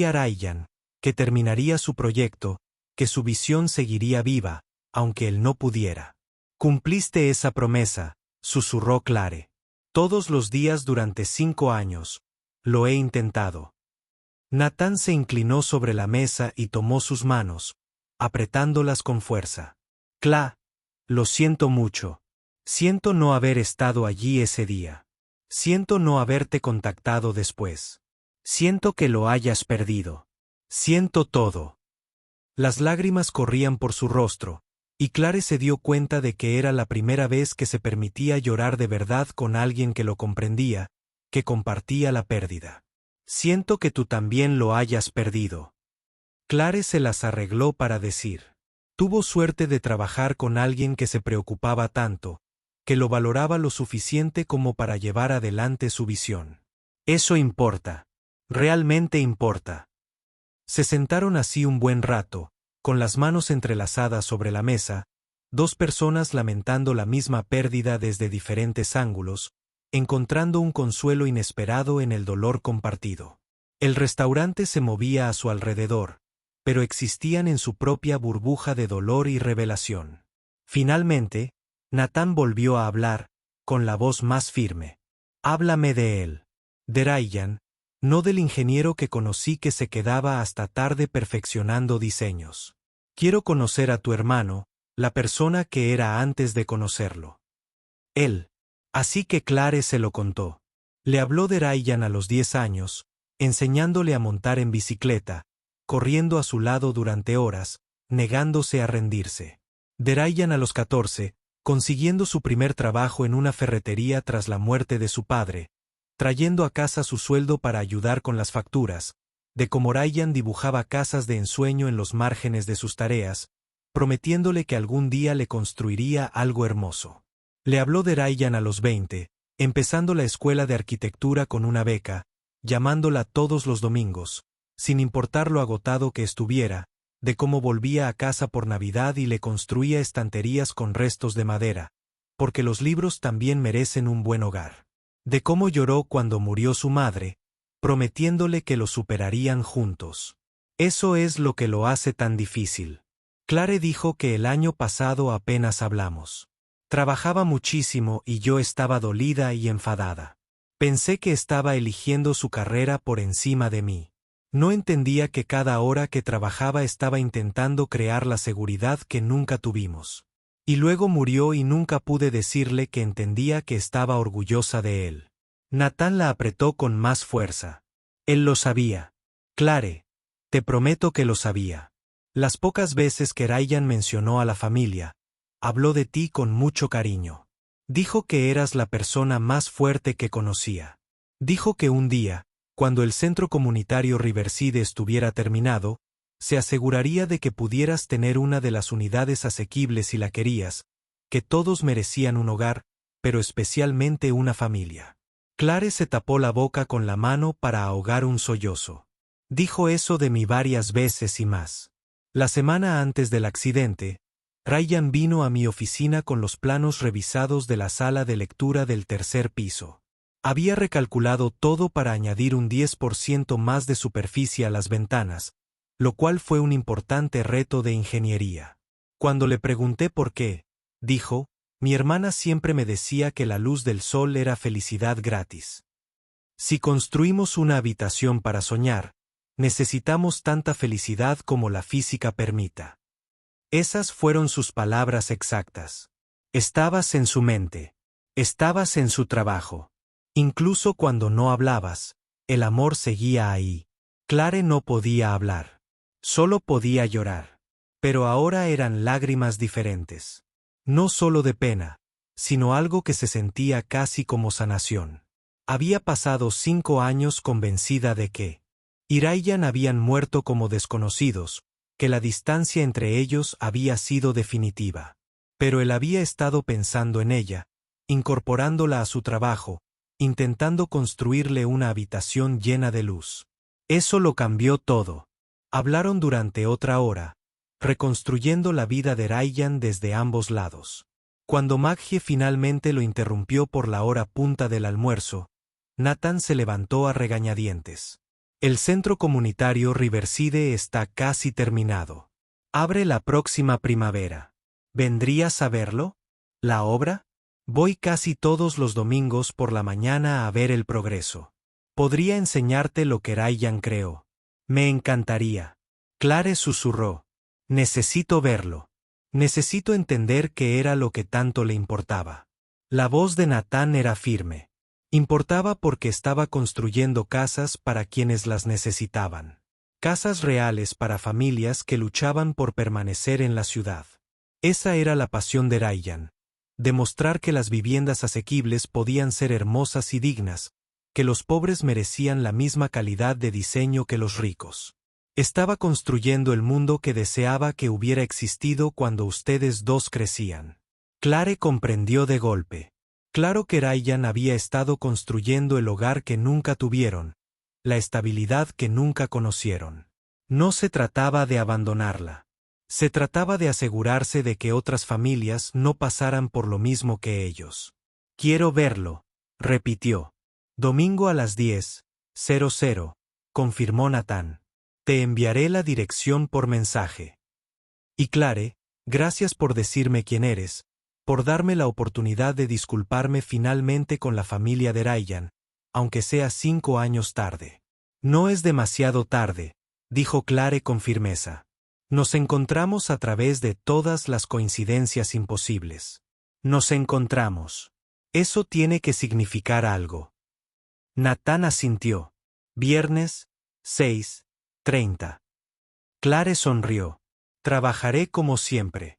a Ryan, que terminaría su proyecto, que su visión seguiría viva, aunque él no pudiera. Cumpliste esa promesa, susurró Clare. Todos los días durante 5 años, lo he intentado. Nathan se inclinó sobre la mesa y tomó sus manos, apretándolas con fuerza. Lo siento mucho. Siento no haber estado allí ese día. Siento no haberte contactado después. Siento que lo hayas perdido. Siento todo. Las lágrimas corrían por su rostro, y Clare se dio cuenta de que era la primera vez que se permitía llorar de verdad con alguien que lo comprendía, que compartía la pérdida. Siento que tú también lo hayas perdido. Clare se las arregló para decir. Tuvo suerte de trabajar con alguien que se preocupaba tanto, que lo valoraba lo suficiente como para llevar adelante su visión. Eso importa. Realmente importa. Se sentaron así un buen rato, con las manos entrelazadas sobre la mesa, 2 personas lamentando la misma pérdida desde diferentes ángulos, encontrando un consuelo inesperado en el dolor compartido. El restaurante se movía a su alrededor, pero existían en su propia burbuja de dolor y revelación. Finalmente, Natán volvió a hablar, con la voz más firme. Háblame de él. De Ryan, no del ingeniero que conocí que se quedaba hasta tarde perfeccionando diseños. Quiero conocer a tu hermano, la persona que era antes de conocerlo. Él. Así que Clare se lo contó. Le habló de Ryan a los 10 años, enseñándole a montar en bicicleta, corriendo a su lado durante horas, negándose a rendirse. De Ryan a los 14, consiguiendo su primer trabajo en una ferretería tras la muerte de su padre, trayendo a casa su sueldo para ayudar con las facturas, de cómo Ryan dibujaba casas de ensueño en los márgenes de sus tareas, prometiéndole que algún día le construiría algo hermoso. Le habló de Ryan a los 20, empezando la escuela de arquitectura con una beca, llamándola todos los domingos, sin importar lo agotado que estuviera, de cómo volvía a casa por Navidad y le construía estanterías con restos de madera, porque los libros también merecen un buen hogar. De cómo lloró cuando murió su madre, prometiéndole que lo superarían juntos. Eso es lo que lo hace tan difícil. Clare dijo que el año pasado apenas hablamos. Trabajaba muchísimo y yo estaba dolida y enfadada. Pensé que estaba eligiendo su carrera por encima de mí. No entendía que cada hora que trabajaba estaba intentando crear la seguridad que nunca tuvimos. Y luego murió y nunca pude decirle que entendía que estaba orgullosa de él. Natán la apretó con más fuerza. Él lo sabía. Clare, te prometo que lo sabía. Las pocas veces que Ryan mencionó a la familia, habló de ti con mucho cariño. Dijo que eras la persona más fuerte que conocía. Dijo que un día, cuando el centro comunitario Riverside estuviera terminado, se aseguraría de que pudieras tener una de las unidades asequibles si la querías, que todos merecían un hogar, pero especialmente una familia. Clare se tapó la boca con la mano para ahogar un sollozo. Dijo eso de mí varias veces y más. La semana antes del accidente, Ryan vino a mi oficina con los planos revisados de la sala de lectura del tercer piso. Había recalculado todo para añadir un 10% más de superficie a las ventanas, lo cual fue un importante reto de ingeniería. Cuando le pregunté por qué, dijo, mi hermana siempre me decía que la luz del sol era felicidad gratis. Si construimos una habitación para soñar, necesitamos tanta felicidad como la física permita. Esas fueron sus palabras exactas. Estabas en su mente. Estabas en su trabajo. Incluso cuando no hablabas, el amor seguía ahí. Clare no podía hablar. Solo podía llorar. Pero ahora eran lágrimas diferentes. No solo de pena, sino algo que se sentía casi como sanación. Había pasado 5 años convencida de que Ryan habían muerto como desconocidos, que la distancia entre ellos había sido definitiva. Pero él había estado pensando en ella, incorporándola a su trabajo, intentando construirle una habitación llena de luz. Eso lo cambió todo. Hablaron durante otra hora, reconstruyendo la vida de Ryan desde ambos lados. Cuando Maggie finalmente lo interrumpió por la hora punta del almuerzo, Natán se levantó a regañadientes. El centro comunitario Riverside está casi terminado. Abre la próxima primavera. ¿Vendrías a verlo? ¿La obra? Voy casi todos los domingos por la mañana a ver el progreso. Podría enseñarte lo que Ryan creó. Me encantaría. Clare susurró. Necesito verlo. Necesito entender qué era lo que tanto le importaba. La voz de Natán era firme. Importaba porque estaba construyendo casas para quienes las necesitaban. Casas reales para familias que luchaban por permanecer en la ciudad. Esa era la pasión de Ryan. Demostrar que las viviendas asequibles podían ser hermosas y dignas, que los pobres merecían la misma calidad de diseño que los ricos. Estaba construyendo el mundo que deseaba que hubiera existido cuando ustedes dos crecían. Clare comprendió de golpe. Claro que Ryan había estado construyendo el hogar que nunca tuvieron, la estabilidad que nunca conocieron. No se trataba de abandonarla. Se trataba de asegurarse de que otras familias no pasaran por lo mismo que ellos. Quiero verlo, repitió. Domingo a las 10:00, confirmó Natán. Te enviaré la dirección por mensaje. Y Clare, gracias por decirme quién eres, por darme la oportunidad de disculparme finalmente con la familia de Ryan, aunque sea 5 años tarde. No es demasiado tarde, dijo Clare con firmeza. Nos encontramos a través de todas las coincidencias imposibles. Nos encontramos. Eso tiene que significar algo. Natán asintió. Viernes, 6:30. Clare sonrió. Trabajaré como siempre.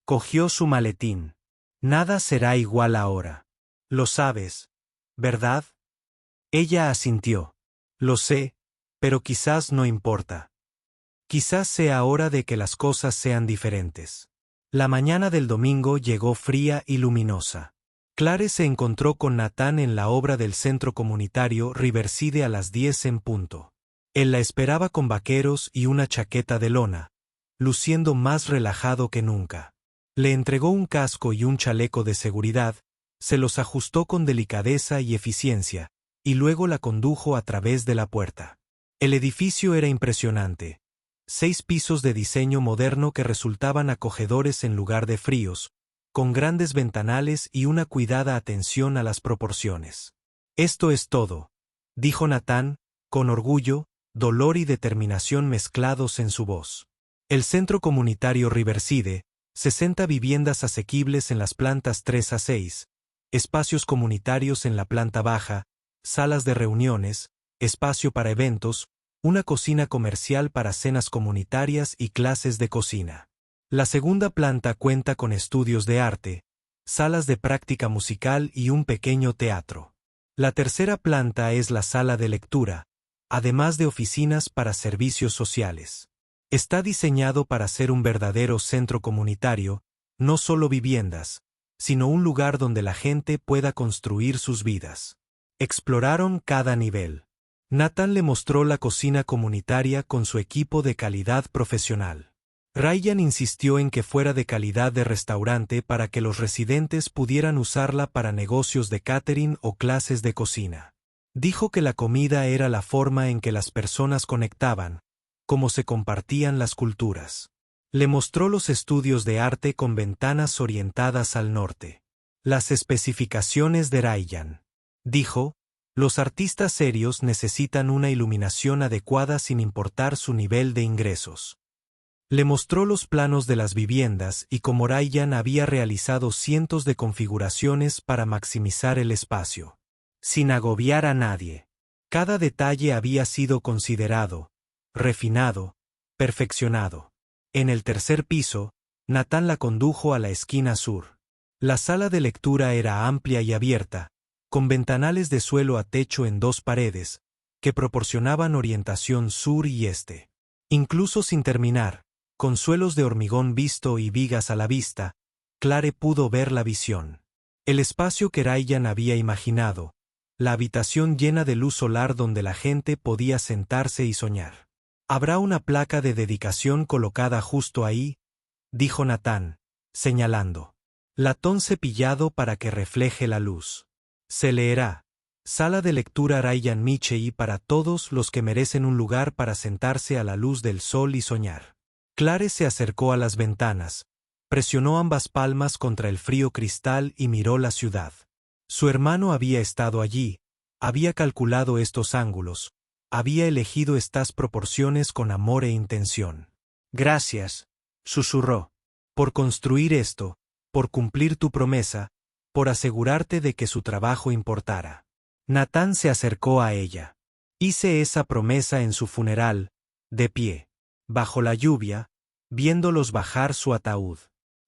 Cogió su maletín. Nada será igual ahora. Lo sabes, ¿verdad? Ella asintió. Lo sé, pero quizás no importa. Quizás sea hora de que las cosas sean diferentes. La mañana del domingo llegó fría y luminosa. Clare se encontró con Natán en la obra del centro comunitario Riverside a las 10 en punto. Él la esperaba con vaqueros y una chaqueta de lona, luciendo más relajado que nunca. Le entregó un casco y un chaleco de seguridad, se los ajustó con delicadeza y eficiencia, y luego la condujo a través de la puerta. El edificio era impresionante. 6 pisos de diseño moderno que resultaban acogedores en lugar de fríos, con grandes ventanales y una cuidada atención a las proporciones. Esto es todo, dijo Natán, con orgullo, dolor y determinación mezclados en su voz. El centro comunitario Riverside, 60 viviendas asequibles en las plantas 3 a 6, espacios comunitarios en la planta baja, salas de reuniones, espacio para eventos, una cocina comercial para cenas comunitarias y clases de cocina. La segunda planta cuenta con estudios de arte, salas de práctica musical y un pequeño teatro. La tercera planta es la sala de lectura, además de oficinas para servicios sociales. Está diseñado para ser un verdadero centro comunitario, no solo viviendas, sino un lugar donde la gente pueda construir sus vidas. Exploraron cada nivel. Natán le mostró la cocina comunitaria con su equipo de calidad profesional. Ryan insistió en que fuera de calidad de restaurante para que los residentes pudieran usarla para negocios de catering o clases de cocina. Dijo que la comida era la forma en que las personas conectaban, como se compartían las culturas. Le mostró los estudios de arte con ventanas orientadas al norte. Las especificaciones de Ryan. Dijo, los artistas serios necesitan una iluminación adecuada sin importar su nivel de ingresos. Le mostró los planos de las viviendas y cómo Ryan había realizado cientos de configuraciones para maximizar el espacio, sin agobiar a nadie. Cada detalle había sido considerado, refinado, perfeccionado. En el tercer piso, Natán la condujo a la esquina sur. La sala de lectura era amplia y abierta, con ventanales de suelo a techo en 2 paredes, que proporcionaban orientación sur y este. Incluso sin terminar, con suelos de hormigón visto y vigas a la vista, Clare pudo ver la visión. El espacio que Ryan había imaginado, la habitación llena de luz solar donde la gente podía sentarse y soñar. Habrá una placa de dedicación colocada justo ahí, dijo Natán, señalando. Latón cepillado para que refleje la luz. Se leerá, Sala de lectura Ryan Michei para todos los que merecen un lugar para sentarse a la luz del sol y soñar. Clare se acercó a las ventanas, presionó ambas palmas contra el frío cristal y miró la ciudad. Su hermano había estado allí, había calculado estos ángulos, había elegido estas proporciones con amor e intención. Gracias, susurró, por construir esto, por cumplir tu promesa, por asegurarte de que su trabajo importara. Natán se acercó a ella. Hice esa promesa en su funeral, de pie, bajo la lluvia, viéndolos bajar su ataúd.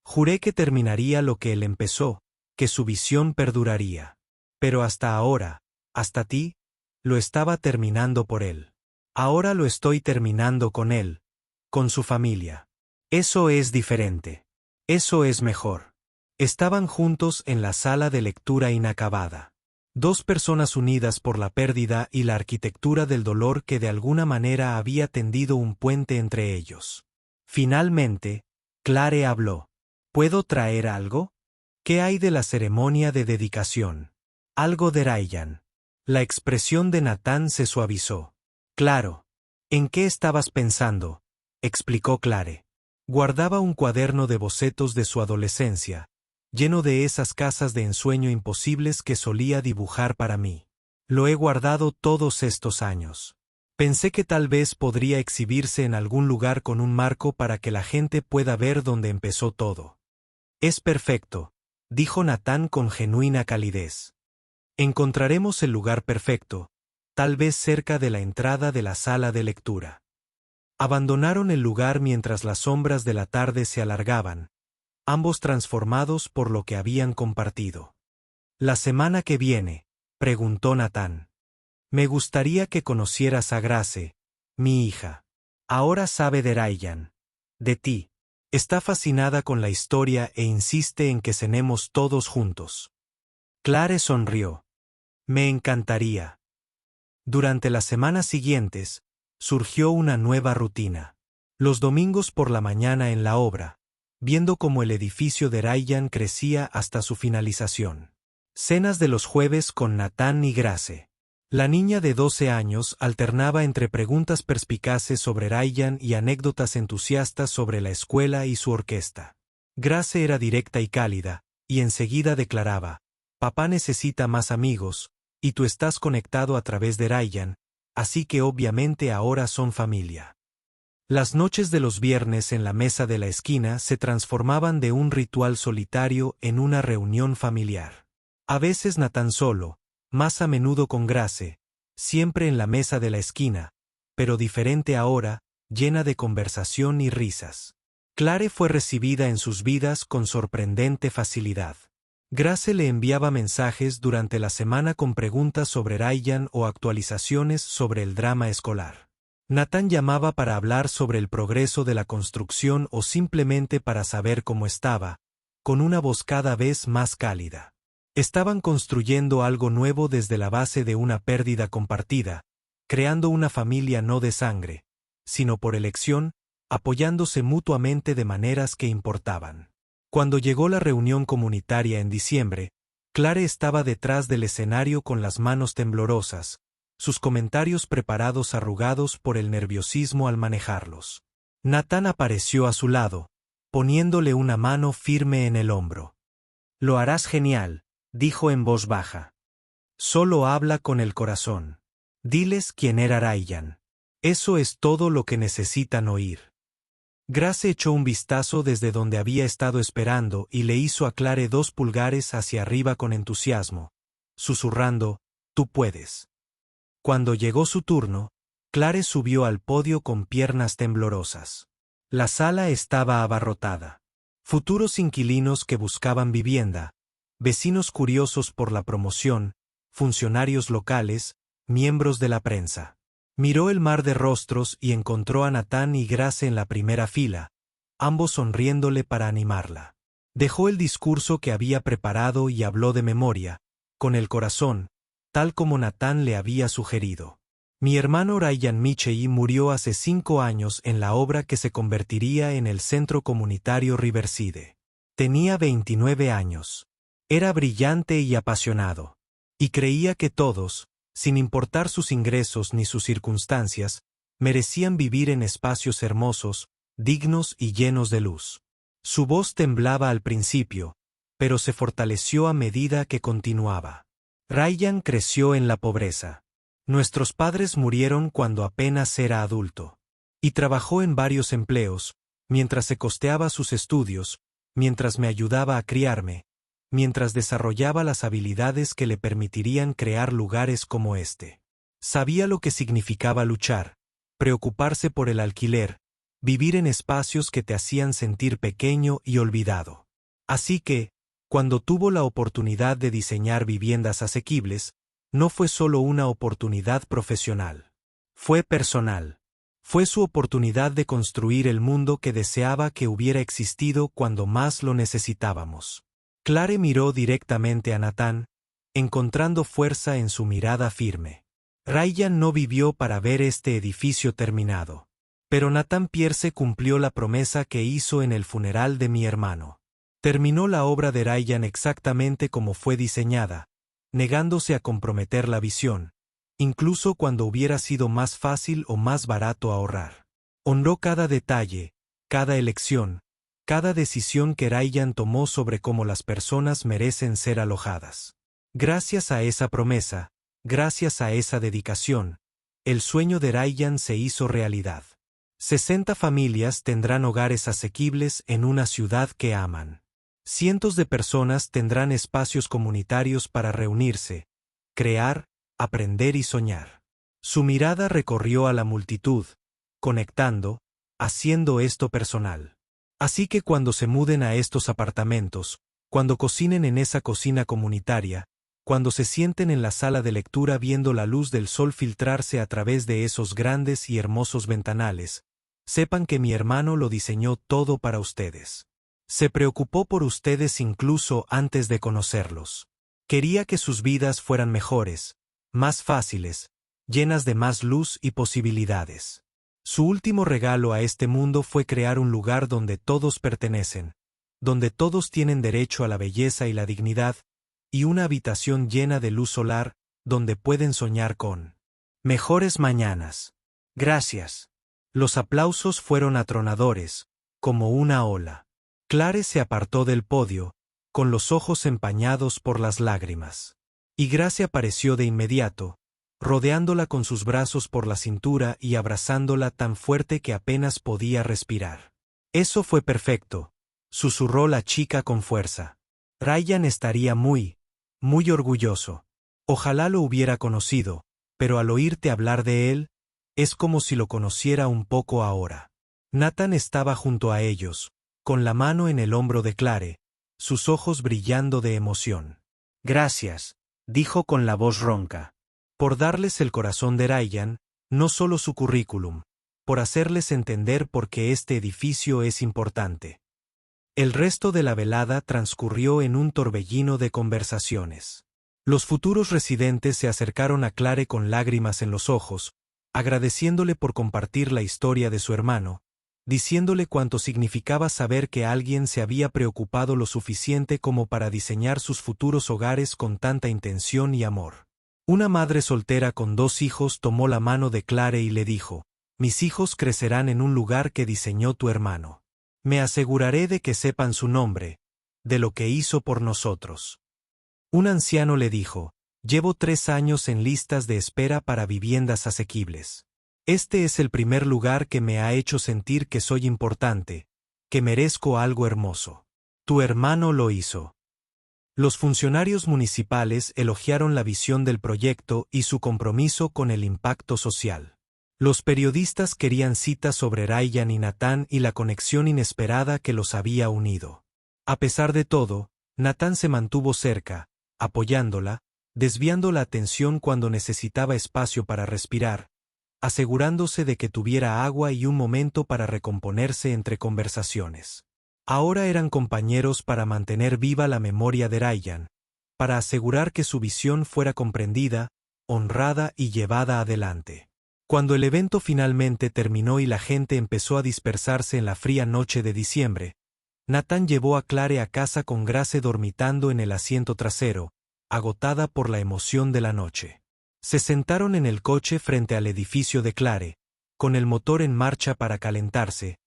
Juré que terminaría lo que él empezó, que su visión perduraría. Pero hasta ahora, hasta ti, lo estaba terminando por él. Ahora lo estoy terminando con él, con su familia. Eso es diferente. Eso es mejor. Estaban juntos en la sala de lectura inacabada. 2 personas unidas por la pérdida y la arquitectura del dolor que de alguna manera había tendido un puente entre ellos. Finalmente, Clare habló. ¿Puedo traer algo? ¿Qué hay de la ceremonia de dedicación? Algo de Ryan. La expresión de Natán se suavizó. Claro. ¿En qué estabas pensando?, explicó Clare. Guardaba un cuaderno de bocetos de su adolescencia, lleno de esas casas de ensueño imposibles que solía dibujar para mí. Lo he guardado todos estos años. Pensé que tal vez podría exhibirse en algún lugar con un marco para que la gente pueda ver dónde empezó todo. Es perfecto, dijo Natán con genuina calidez. Encontraremos el lugar perfecto, tal vez cerca de la entrada de la sala de lectura. Abandonaron el lugar mientras las sombras de la tarde se alargaban, ambos transformados por lo que habían compartido. «¿La semana que viene?», preguntó Natán. «Me gustaría que conocieras a Grace, mi hija. Ahora sabe de Ryan. De ti. Está fascinada con la historia e insiste en que cenemos todos juntos». Clare sonrió. «Me encantaría». Durante las semanas siguientes, surgió una nueva rutina. Los domingos por la mañana en la obra, viendo cómo el edificio de Ryan crecía hasta su finalización. Cenas de los jueves con Natán y Grace. La niña de 12 años alternaba entre preguntas perspicaces sobre Ryan y anécdotas entusiastas sobre la escuela y su orquesta. Grace era directa y cálida, y enseguida declaraba: «Papá necesita más amigos, y tú estás conectado a través de Ryan, así que obviamente ahora son familia». Las noches de los viernes en la mesa de la esquina se transformaban de un ritual solitario en una reunión familiar. A veces Natán solo, más a menudo con Grace, siempre en la mesa de la esquina, pero diferente ahora, llena de conversación y risas. Clare fue recibida en sus vidas con sorprendente facilidad. Grace le enviaba mensajes durante la semana con preguntas sobre Ryan o actualizaciones sobre el drama escolar. Natán llamaba para hablar sobre el progreso de la construcción o simplemente para saber cómo estaba, con una voz cada vez más cálida. Estaban construyendo algo nuevo desde la base de una pérdida compartida, creando una familia no de sangre, sino por elección, apoyándose mutuamente de maneras que importaban. Cuando llegó la reunión comunitaria en diciembre, Clare estaba detrás del escenario con las manos temblorosas, sus comentarios preparados arrugados por el nerviosismo al manejarlos. Natán apareció a su lado, poniéndole una mano firme en el hombro. «Lo harás genial», dijo en voz baja. «Solo habla con el corazón. Diles quién era Ryan. Eso es todo lo que necesitan oír». Grace echó un vistazo desde donde había estado esperando y le hizo a Clare 2 pulgares hacia arriba con entusiasmo, susurrando: «Tú puedes». Cuando llegó su turno, Clare subió al podio con piernas temblorosas. La sala estaba abarrotada. Futuros inquilinos que buscaban vivienda, vecinos curiosos por la promoción, funcionarios locales, miembros de la prensa. Miró el mar de rostros y encontró a Natán y Grace en la primera fila, ambos sonriéndole para animarla. Dejó el discurso que había preparado y habló de memoria, con el corazón, tal como Natán le había sugerido. «Mi hermano Ryan Michei murió hace 5 años en la obra que se convertiría en el Centro Comunitario Riverside. Tenía 29 años. Era brillante y apasionado. Y creía que todos, sin importar sus ingresos ni sus circunstancias, merecían vivir en espacios hermosos, dignos y llenos de luz». Su voz temblaba al principio, pero se fortaleció a medida que continuaba. «Ryan creció en la pobreza. Nuestros padres murieron cuando apenas era adulto. Y trabajó en varios empleos, mientras se costeaba sus estudios, mientras me ayudaba a criarme, mientras desarrollaba las habilidades que le permitirían crear lugares como este. Sabía lo que significaba luchar, preocuparse por el alquiler, vivir en espacios que te hacían sentir pequeño y olvidado. Así que, cuando tuvo la oportunidad de diseñar viviendas asequibles, no fue solo una oportunidad profesional. Fue personal. Fue su oportunidad de construir el mundo que deseaba que hubiera existido cuando más lo necesitábamos». Clare miró directamente a Natán, encontrando fuerza en su mirada firme. Ryan no vivió para ver este edificio terminado. Pero Nathan Pierce cumplió la promesa que hizo en el funeral de mi hermano. Terminó la obra de Ryan exactamente como fue diseñada, negándose a comprometer la visión, incluso cuando hubiera sido más fácil o más barato ahorrar. Honró cada detalle, cada elección, cada decisión que Ryan tomó sobre cómo las personas merecen ser alojadas. Gracias a esa promesa, gracias a esa dedicación, el sueño de Ryan se hizo realidad. 60 familias tendrán hogares asequibles en una ciudad que aman. Cientos de personas tendrán espacios comunitarios para reunirse, crear, aprender y soñar. Su mirada recorrió a la multitud, conectando, haciendo esto personal. Así que cuando se muden a estos apartamentos, cuando cocinen en esa cocina comunitaria, cuando se sienten en la sala de lectura viendo la luz del sol filtrarse a través de esos grandes y hermosos ventanales, sepan que mi hermano lo diseñó todo para ustedes. Se preocupó por ustedes incluso antes de conocerlos. Quería que sus vidas fueran mejores, más fáciles, llenas de más luz y posibilidades. Su último regalo a este mundo fue crear un lugar donde todos pertenecen, donde todos tienen derecho a la belleza y la dignidad, y una habitación llena de luz solar, donde pueden soñar con mejores mañanas. Gracias. Los aplausos fueron atronadores, como una ola. Clare se apartó del podio, con los ojos empañados por las lágrimas. Y Grace apareció de inmediato, rodeándola con sus brazos por la cintura y abrazándola tan fuerte que apenas podía respirar. Eso fue perfecto, susurró la chica con fuerza. Ryan estaría muy orgulloso. Ojalá lo hubiera conocido, pero al oírte hablar de él, es como si lo conociera un poco ahora. Nathan estaba junto a ellos, con la mano en el hombro de Clare, sus ojos brillando de emoción. Gracias, dijo con la voz ronca, por darles el corazón de Ryan, no solo su currículum, por hacerles entender por qué este edificio es importante. El resto de la velada transcurrió en un torbellino de conversaciones. Los futuros residentes se acercaron a Clare con lágrimas en los ojos, agradeciéndole por compartir la historia de su hermano, diciéndole cuánto significaba saber que alguien se había preocupado lo suficiente como para diseñar sus futuros hogares con tanta intención y amor. Una madre soltera con 2 hijos tomó la mano de Clare y le dijo: «Mis hijos crecerán en un lugar que diseñó tu hermano. Me aseguraré de que sepan su nombre, de lo que hizo por nosotros». Un anciano le dijo: «Llevo 3 años en listas de espera para viviendas asequibles. Este es el primer lugar que me ha hecho sentir que soy importante, que merezco algo hermoso. Tu hermano lo hizo». Los funcionarios municipales elogiaron la visión del proyecto y su compromiso con el impacto social. Los periodistas querían citas sobre Ryan y Nathan y la conexión inesperada que los había unido. A pesar de todo, Nathan se mantuvo cerca, apoyándola, desviando la atención cuando necesitaba espacio para respirar, asegurándose de que tuviera agua y un momento para recomponerse entre conversaciones. Ahora eran compañeros para mantener viva la memoria de Ryan, para asegurar que su visión fuera comprendida, honrada y llevada adelante. Cuando el evento finalmente terminó y la gente empezó a dispersarse en la fría noche de diciembre, Nathan llevó a Clare a casa con Grace dormitando en el asiento trasero, agotada por la emoción de la noche. Se sentaron en el coche frente al edificio de Clare, con el motor en marcha para calentarse,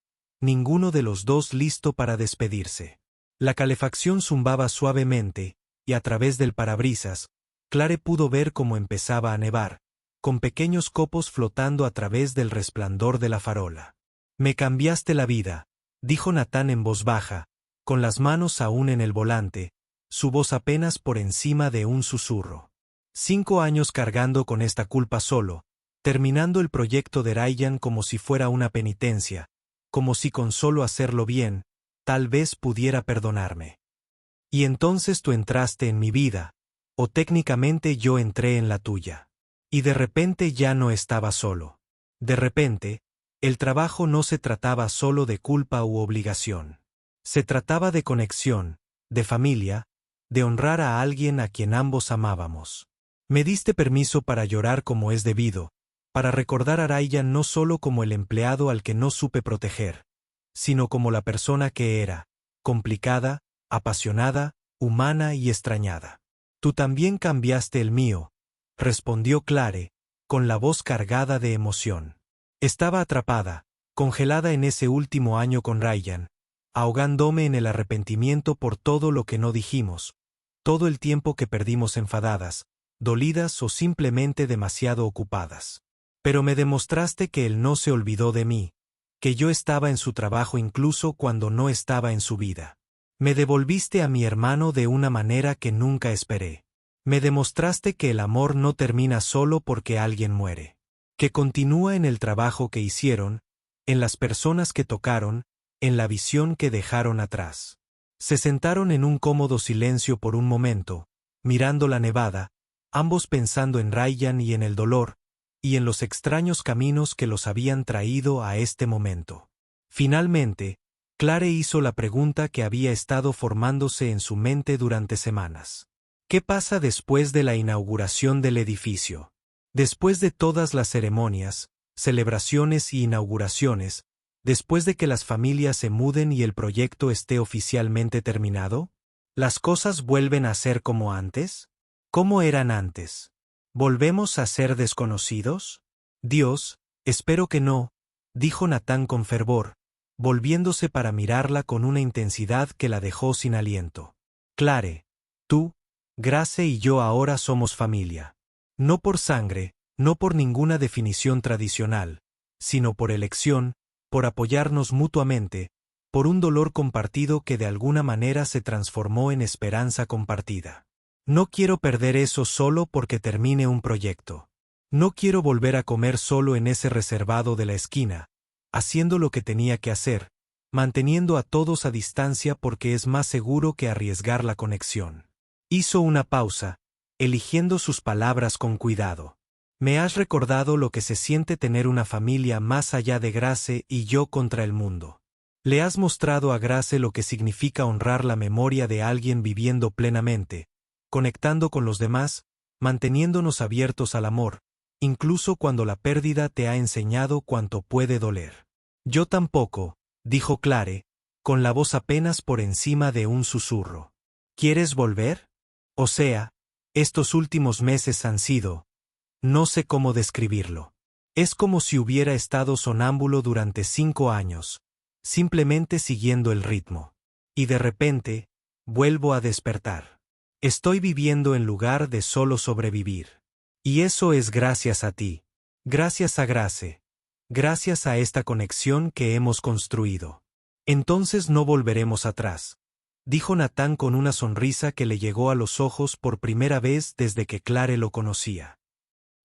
ninguno de los dos listo para despedirse. La calefacción zumbaba suavemente, y a través del parabrisas, Clare pudo ver cómo empezaba a nevar, con pequeños copos flotando a través del resplandor de la farola. «Me cambiaste la vida», dijo Nathan en voz baja, con las manos aún en el volante, su voz apenas por encima de un susurro. 5 años cargando con esta culpa solo, terminando el proyecto de Ryan como si fuera una penitencia, como si con solo hacerlo bien, tal vez pudiera perdonarme. Y entonces tú entraste en mi vida, o técnicamente yo entré en la tuya. Y de repente ya no estaba solo. De repente, el trabajo no se trataba solo de culpa u obligación. Se trataba de conexión, de familia, de honrar a alguien a quien ambos amábamos. Me diste permiso para llorar como es debido, para recordar a Ryan no solo como el empleado al que no supe proteger, sino como la persona que era, complicada, apasionada, humana y extrañada. Tú también cambiaste el mío, respondió Clare, con la voz cargada de emoción. Estaba atrapada, congelada en ese último año con Ryan, ahogándome en el arrepentimiento por todo lo que no dijimos, todo el tiempo que perdimos enfadadas, dolidas o simplemente demasiado ocupadas. Pero me demostraste que él no se olvidó de mí, que yo estaba en su trabajo incluso cuando no estaba en su vida. Me devolviste a mi hermano de una manera que nunca esperé. Me demostraste que el amor no termina solo porque alguien muere, que continúa en el trabajo que hicieron, en las personas que tocaron, en la visión que dejaron atrás. Se sentaron en un cómodo silencio por un momento, mirando la nevada, ambos pensando en Ryan y en el dolor, y en los extraños caminos que los habían traído a este momento. Finalmente, Clare hizo la pregunta que había estado formándose en su mente durante semanas. ¿Qué pasa después de la inauguración del edificio? Después de todas las ceremonias, celebraciones y inauguraciones, después de que las familias se muden y el proyecto esté oficialmente terminado, ¿las cosas vuelven a ser como antes? ¿Cómo eran antes? ¿Volvemos a ser desconocidos? Dios, espero que no, dijo Natán con fervor, volviéndose para mirarla con una intensidad que la dejó sin aliento. Clare, tú, Grace y yo ahora somos familia. No por sangre, no por ninguna definición tradicional, sino por elección, por apoyarnos mutuamente, por un dolor compartido que de alguna manera se transformó en esperanza compartida. No quiero perder eso solo porque termine un proyecto. No quiero volver a comer solo en ese reservado de la esquina, haciendo lo que tenía que hacer, manteniendo a todos a distancia porque es más seguro que arriesgar la conexión. Hizo una pausa, eligiendo sus palabras con cuidado. Me has recordado lo que se siente tener una familia más allá de Grace y yo contra el mundo. Le has mostrado a Grace lo que significa honrar la memoria de alguien viviendo plenamente, conectando con los demás, manteniéndonos abiertos al amor, incluso cuando la pérdida te ha enseñado cuánto puede doler. Yo tampoco, dijo Clare, con la voz apenas por encima de un susurro. ¿Quieres volver? O sea, estos últimos meses han sido, no sé cómo describirlo. Es como si hubiera estado sonámbulo durante 5 años, simplemente siguiendo el ritmo. Y de repente, vuelvo a despertar. Estoy viviendo en lugar de solo sobrevivir. Y eso es gracias a ti. Gracias a Grace. Gracias a esta conexión que hemos construido. Entonces no volveremos atrás, dijo Natán con una sonrisa que le llegó a los ojos por primera vez desde que Clare lo conocía.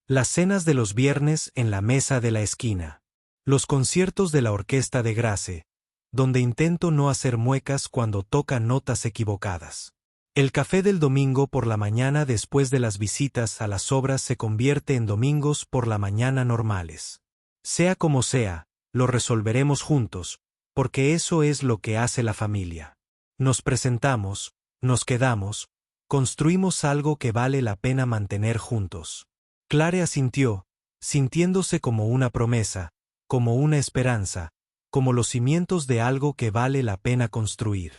Las cenas de los viernes en la mesa de la esquina. Los conciertos de la orquesta de Grace, donde intento no hacer muecas cuando toca notas equivocadas. El café del domingo por la mañana después de las visitas a las obras se convierte en domingos por la mañana normales. Sea como sea, lo resolveremos juntos, porque eso es lo que hace la familia. Nos presentamos, nos quedamos, construimos algo que vale la pena mantener juntos. Clare asintió, sintiéndose como una promesa, como una esperanza, como los cimientos de algo que vale la pena construir.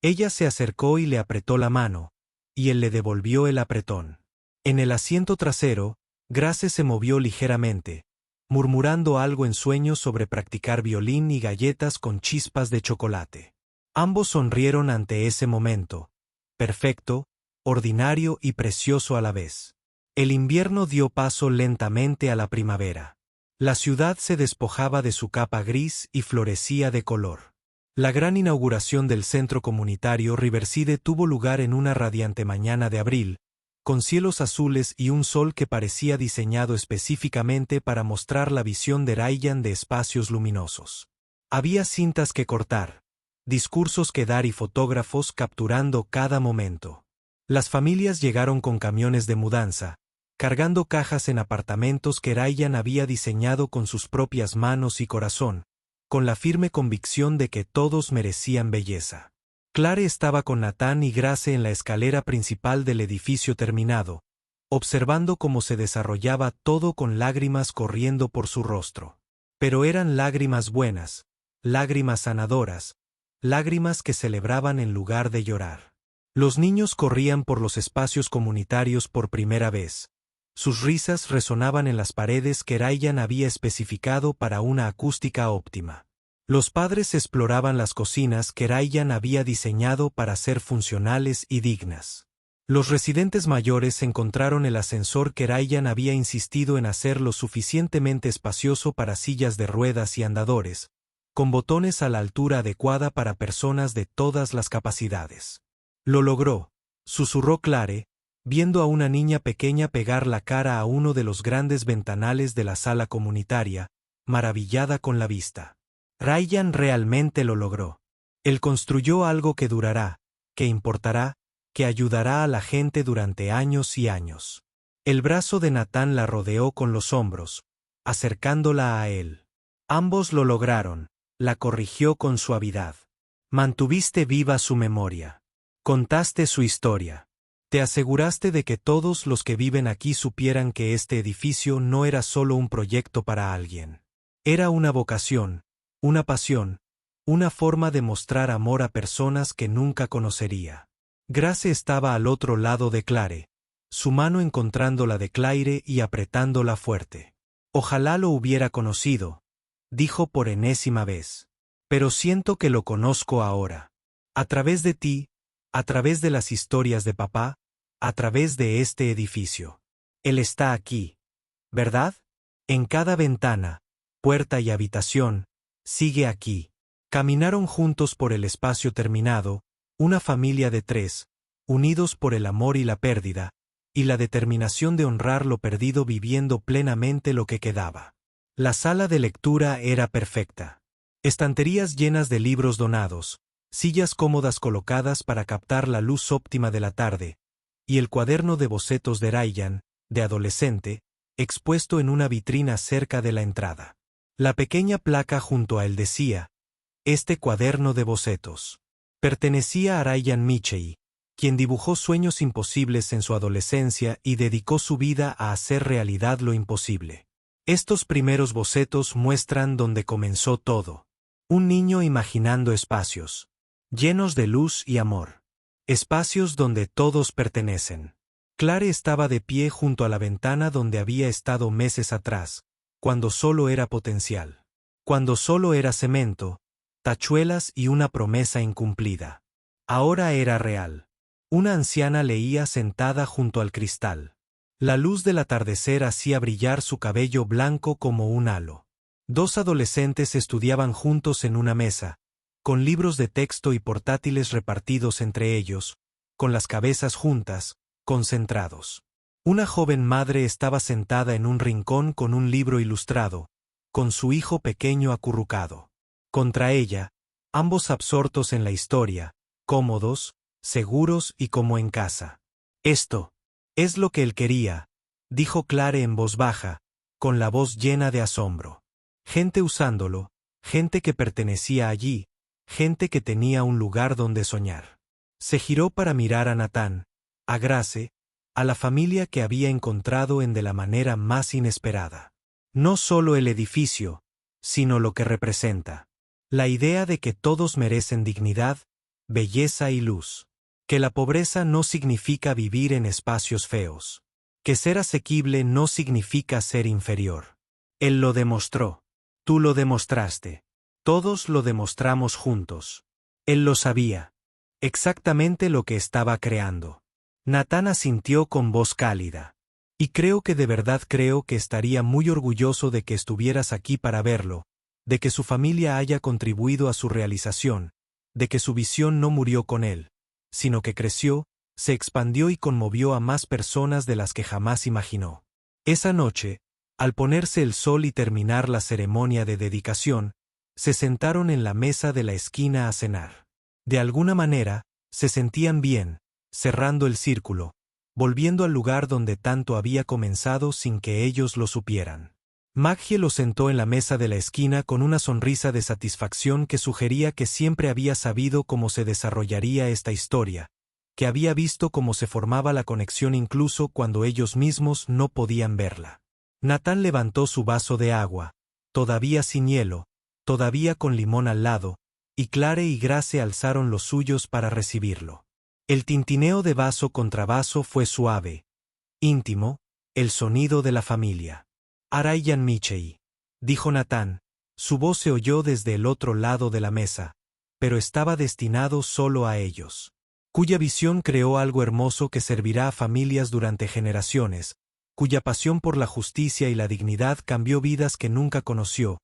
Ella se acercó y le apretó la mano, y él le devolvió el apretón. En el asiento trasero, Grace se movió ligeramente, murmurando algo en sueños sobre practicar violín y galletas con chispas de chocolate. Ambos sonrieron ante ese momento, perfecto, ordinario y precioso a la vez. El invierno dio paso lentamente a la primavera. La ciudad se despojaba de su capa gris y florecía de color. La gran inauguración del centro comunitario Riverside tuvo lugar en una radiante mañana de abril, con cielos azules y un sol que parecía diseñado específicamente para mostrar la visión de Ryan de espacios luminosos. Había cintas que cortar, discursos que dar y fotógrafos capturando cada momento. Las familias llegaron con camiones de mudanza, cargando cajas en apartamentos que Ryan había diseñado con sus propias manos y corazón, con la firme convicción de que todos merecían belleza. Clare estaba con Natán y Grace en la escalera principal del edificio terminado, observando cómo se desarrollaba todo con lágrimas corriendo por su rostro. Pero eran lágrimas buenas, lágrimas sanadoras, lágrimas que celebraban en lugar de llorar. Los niños corrían por los espacios comunitarios por primera vez, Sus risas resonaban en las paredes que Ryan había especificado para una acústica óptima. Los padres exploraban las cocinas que Ryan había diseñado para ser funcionales y dignas. Los residentes mayores encontraron el ascensor que Ryan había insistido en hacer lo suficientemente espacioso para sillas de ruedas y andadores, con botones a la altura adecuada para personas de todas las capacidades. Lo logró, susurró Clare, viendo a una niña pequeña pegar la cara a uno de los grandes ventanales de la sala comunitaria, maravillada con la vista. Ryan realmente lo logró. Él construyó algo que durará, que importará, que ayudará a la gente durante años y años. El brazo de Nathan la rodeó con los hombros, acercándola a él. Ambos lo lograron, la corrigió con suavidad. Mantuviste viva su memoria. Contaste su historia. Te aseguraste de que todos los que viven aquí supieran que este edificio no era solo un proyecto para alguien. Era una vocación, una pasión, una forma de mostrar amor a personas que nunca conocería. Grace estaba al otro lado de Clare, su mano encontrando la de Claire y apretándola fuerte. Ojalá lo hubiera conocido, dijo por enésima vez. Pero siento que lo conozco ahora. A través de ti, a través de las historias de papá, a través de este edificio. Él está aquí, ¿verdad? En cada ventana, puerta y habitación, sigue aquí. Caminaron juntos por el espacio terminado, una familia de 3, unidos por el amor y la pérdida, y la determinación de honrar lo perdido viviendo plenamente lo que quedaba. La sala de lectura era perfecta. Estanterías llenas de libros donados, sillas cómodas colocadas para captar la luz óptima de la tarde, y el cuaderno de bocetos de Ryan, de adolescente, expuesto en una vitrina cerca de la entrada. La pequeña placa junto a él decía, «Este cuaderno de bocetos». Pertenecía a Ryan Mitchell, quien dibujó sueños imposibles en su adolescencia y dedicó su vida a hacer realidad lo imposible. Estos primeros bocetos muestran dónde comenzó todo. Un niño imaginando espacios, llenos de luz y amor. Espacios donde todos pertenecen. Clare estaba de pie junto a la ventana donde había estado meses atrás, cuando solo era potencial. Cuando solo era cemento, tachuelas y una promesa incumplida. Ahora era real. Una anciana leía sentada junto al cristal. La luz del atardecer hacía brillar su cabello blanco como un halo. 2 adolescentes estudiaban juntos en una mesa, con libros de texto y portátiles repartidos entre ellos, con las cabezas juntas, concentrados. Una joven madre estaba sentada en un rincón con un libro ilustrado, con su hijo pequeño acurrucado. Contra ella, ambos absortos en la historia, cómodos, seguros y como en casa. Esto es lo que él quería, dijo Clare en voz baja, con la voz llena de asombro. Gente usándolo, gente que pertenecía allí, gente que tenía un lugar donde soñar. Se giró para mirar a Nathan, a Grace, a la familia que había encontrado de la manera más inesperada. No solo el edificio, sino lo que representa. La idea de que todos merecen dignidad, belleza y luz. Que la pobreza no significa vivir en espacios feos. Que ser asequible no significa ser inferior. Él lo demostró. Tú lo demostraste. Todos lo demostramos juntos. Él lo sabía. Exactamente lo que estaba creando. Nathan asintió con voz cálida. Y creo que de verdad creo que estaría muy orgulloso de que estuvieras aquí para verlo, de que su familia haya contribuido a su realización, de que su visión no murió con él, sino que creció, se expandió y conmovió a más personas de las que jamás imaginó. Esa noche, al ponerse el sol y terminar la ceremonia de dedicación, se sentaron en la mesa de la esquina a cenar. De alguna manera, se sentían bien, cerrando el círculo, volviendo al lugar donde tanto había comenzado sin que ellos lo supieran. Maggie lo sentó en la mesa de la esquina con una sonrisa de satisfacción que sugería que siempre había sabido cómo se desarrollaría esta historia, que había visto cómo se formaba la conexión incluso cuando ellos mismos no podían verla. Nathan levantó su vaso de agua, todavía sin hielo, todavía con limón al lado, y Clare y Grace alzaron los suyos para recibirlo. El tintineo de vaso contra vaso fue suave, íntimo, el sonido de la familia. Araiyan Michei, dijo Natán. Su voz se oyó desde el otro lado de la mesa, pero estaba destinado solo a ellos. Cuya visión creó algo hermoso que servirá a familias durante generaciones, cuya pasión por la justicia y la dignidad cambió vidas que nunca conoció,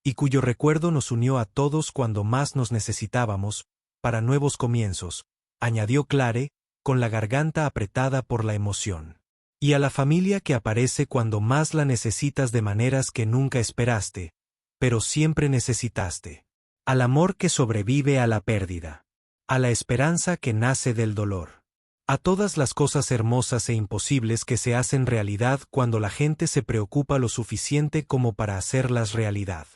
y cuyo recuerdo nos unió a todos cuando más nos necesitábamos, para nuevos comienzos, añadió Clare, con la garganta apretada por la emoción. Y a la familia que aparece cuando más la necesitas de maneras que nunca esperaste, pero siempre necesitaste. Al amor que sobrevive a la pérdida. A la esperanza que nace del dolor. A todas las cosas hermosas e imposibles que se hacen realidad cuando la gente se preocupa lo suficiente como para hacerlas realidad.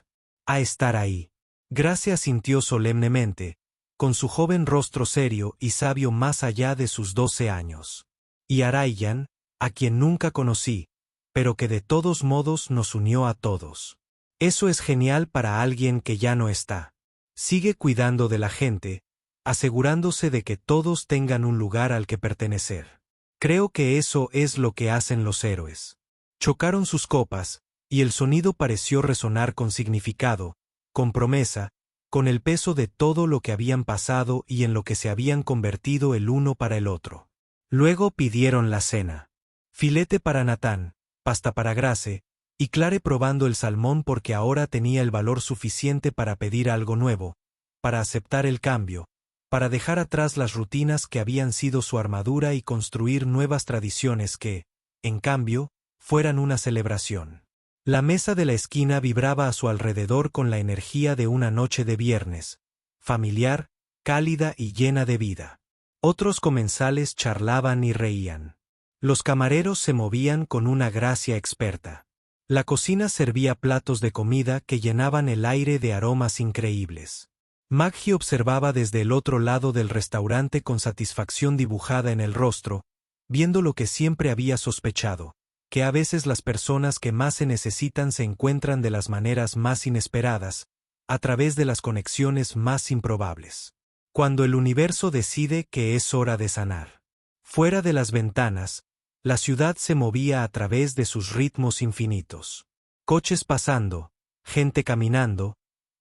A estar ahí. Gracia sintió solemnemente, con su joven rostro serio y sabio más allá de sus 12 años. Y Araiyan, a quien nunca conocí, pero que de todos modos nos unió a todos. Eso es genial para alguien que ya no está. Sigue cuidando de la gente, asegurándose de que todos tengan un lugar al que pertenecer. Creo que eso es lo que hacen los héroes. Chocaron sus copas, y el sonido pareció resonar con significado, con promesa, con el peso de todo lo que habían pasado y en lo que se habían convertido el uno para el otro. Luego pidieron la cena. Filete para Natán, pasta para Grace, y Clare probando el salmón porque ahora tenía el valor suficiente para pedir algo nuevo, para aceptar el cambio, para dejar atrás las rutinas que habían sido su armadura y construir nuevas tradiciones que, en cambio, fueran una celebración. La mesa de la esquina vibraba a su alrededor con la energía de una noche de viernes, familiar, cálida y llena de vida. Otros comensales charlaban y reían. Los camareros se movían con una gracia experta. La cocina servía platos de comida que llenaban el aire de aromas increíbles. Maggie observaba desde el otro lado del restaurante con satisfacción dibujada en el rostro, viendo lo que siempre había sospechado, que a veces las personas que más se necesitan se encuentran de las maneras más inesperadas, a través de las conexiones más improbables. Cuando el universo decide que es hora de sanar. Fuera de las ventanas, la ciudad se movía a través de sus ritmos infinitos. Coches pasando, gente caminando,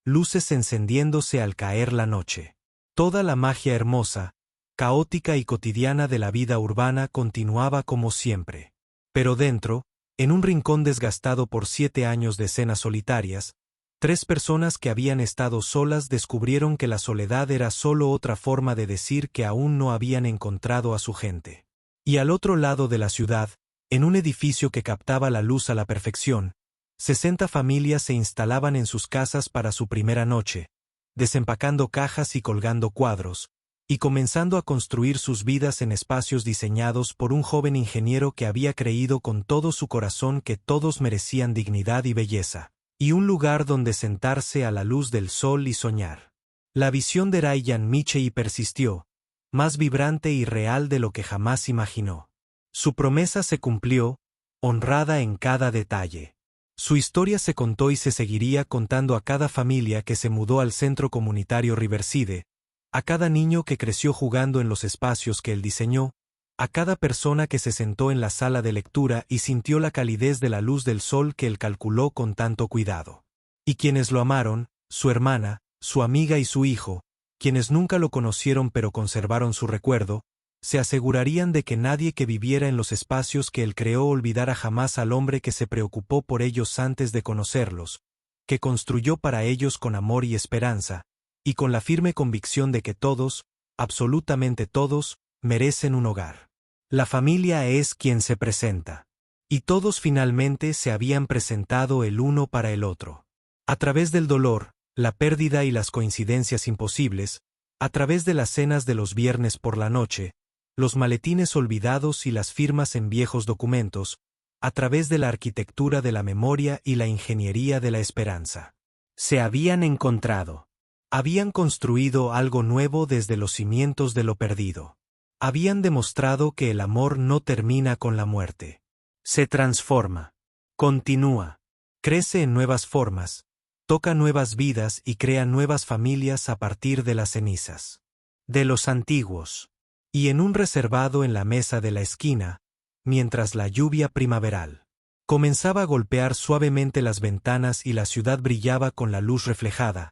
luces encendiéndose al caer la noche. Toda la magia hermosa, caótica y cotidiana de la vida urbana continuaba como siempre. Pero dentro, en un rincón desgastado por 7 años de cenas solitarias, 3 personas que habían estado solas descubrieron que la soledad era solo otra forma de decir que aún no habían encontrado a su gente. Y al otro lado de la ciudad, en un edificio que captaba la luz a la perfección, 60 familias se instalaban en sus casas para su primera noche, desempacando cajas y colgando cuadros, y comenzando a construir sus vidas en espacios diseñados por un joven ingeniero que había creído con todo su corazón que todos merecían dignidad y belleza, y un lugar donde sentarse a la luz del sol y soñar. La visión de Araiyan Michei persistió, más vibrante y real de lo que jamás imaginó. Su promesa se cumplió, honrada en cada detalle. Su historia se contó y se seguiría contando a cada familia que se mudó al centro comunitario Riverside, a cada niño que creció jugando en los espacios que él diseñó, a cada persona que se sentó en la sala de lectura y sintió la calidez de la luz del sol que él calculó con tanto cuidado. Y quienes lo amaron, su hermana, su amiga y su hijo, quienes nunca lo conocieron pero conservaron su recuerdo, se asegurarían de que nadie que viviera en los espacios que él creó olvidara jamás al hombre que se preocupó por ellos antes de conocerlos, que construyó para ellos con amor y esperanza, y con la firme convicción de que todos, absolutamente todos, merecen un hogar. La familia es quien se presenta. Y todos finalmente se habían presentado el uno para el otro. A través del dolor, la pérdida y las coincidencias imposibles, a través de las cenas de los viernes por la noche, los maletines olvidados y las firmas en viejos documentos, a través de la arquitectura de la memoria y la ingeniería de la esperanza. Se habían encontrado. Habían construido algo nuevo desde los cimientos de lo perdido. Habían demostrado que el amor no termina con la muerte. Se transforma. Continúa. Crece en nuevas formas. Toca nuevas vidas y crea nuevas familias a partir de las cenizas. De los antiguos. Y en un reservado en la mesa de la esquina, mientras la lluvia primaveral comenzaba a golpear suavemente las ventanas y la ciudad brillaba con la luz reflejada.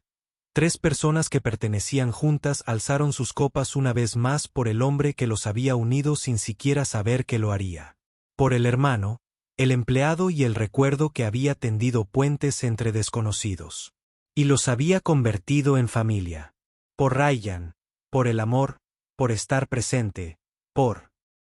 3 personas que pertenecían juntas alzaron sus copas una vez más por el hombre que los había unido sin siquiera saber que lo haría. Por el hermano, el empleado y el recuerdo que había tendido puentes entre desconocidos. Y los había convertido en familia. Por Ryan, por el amor, por estar presente, por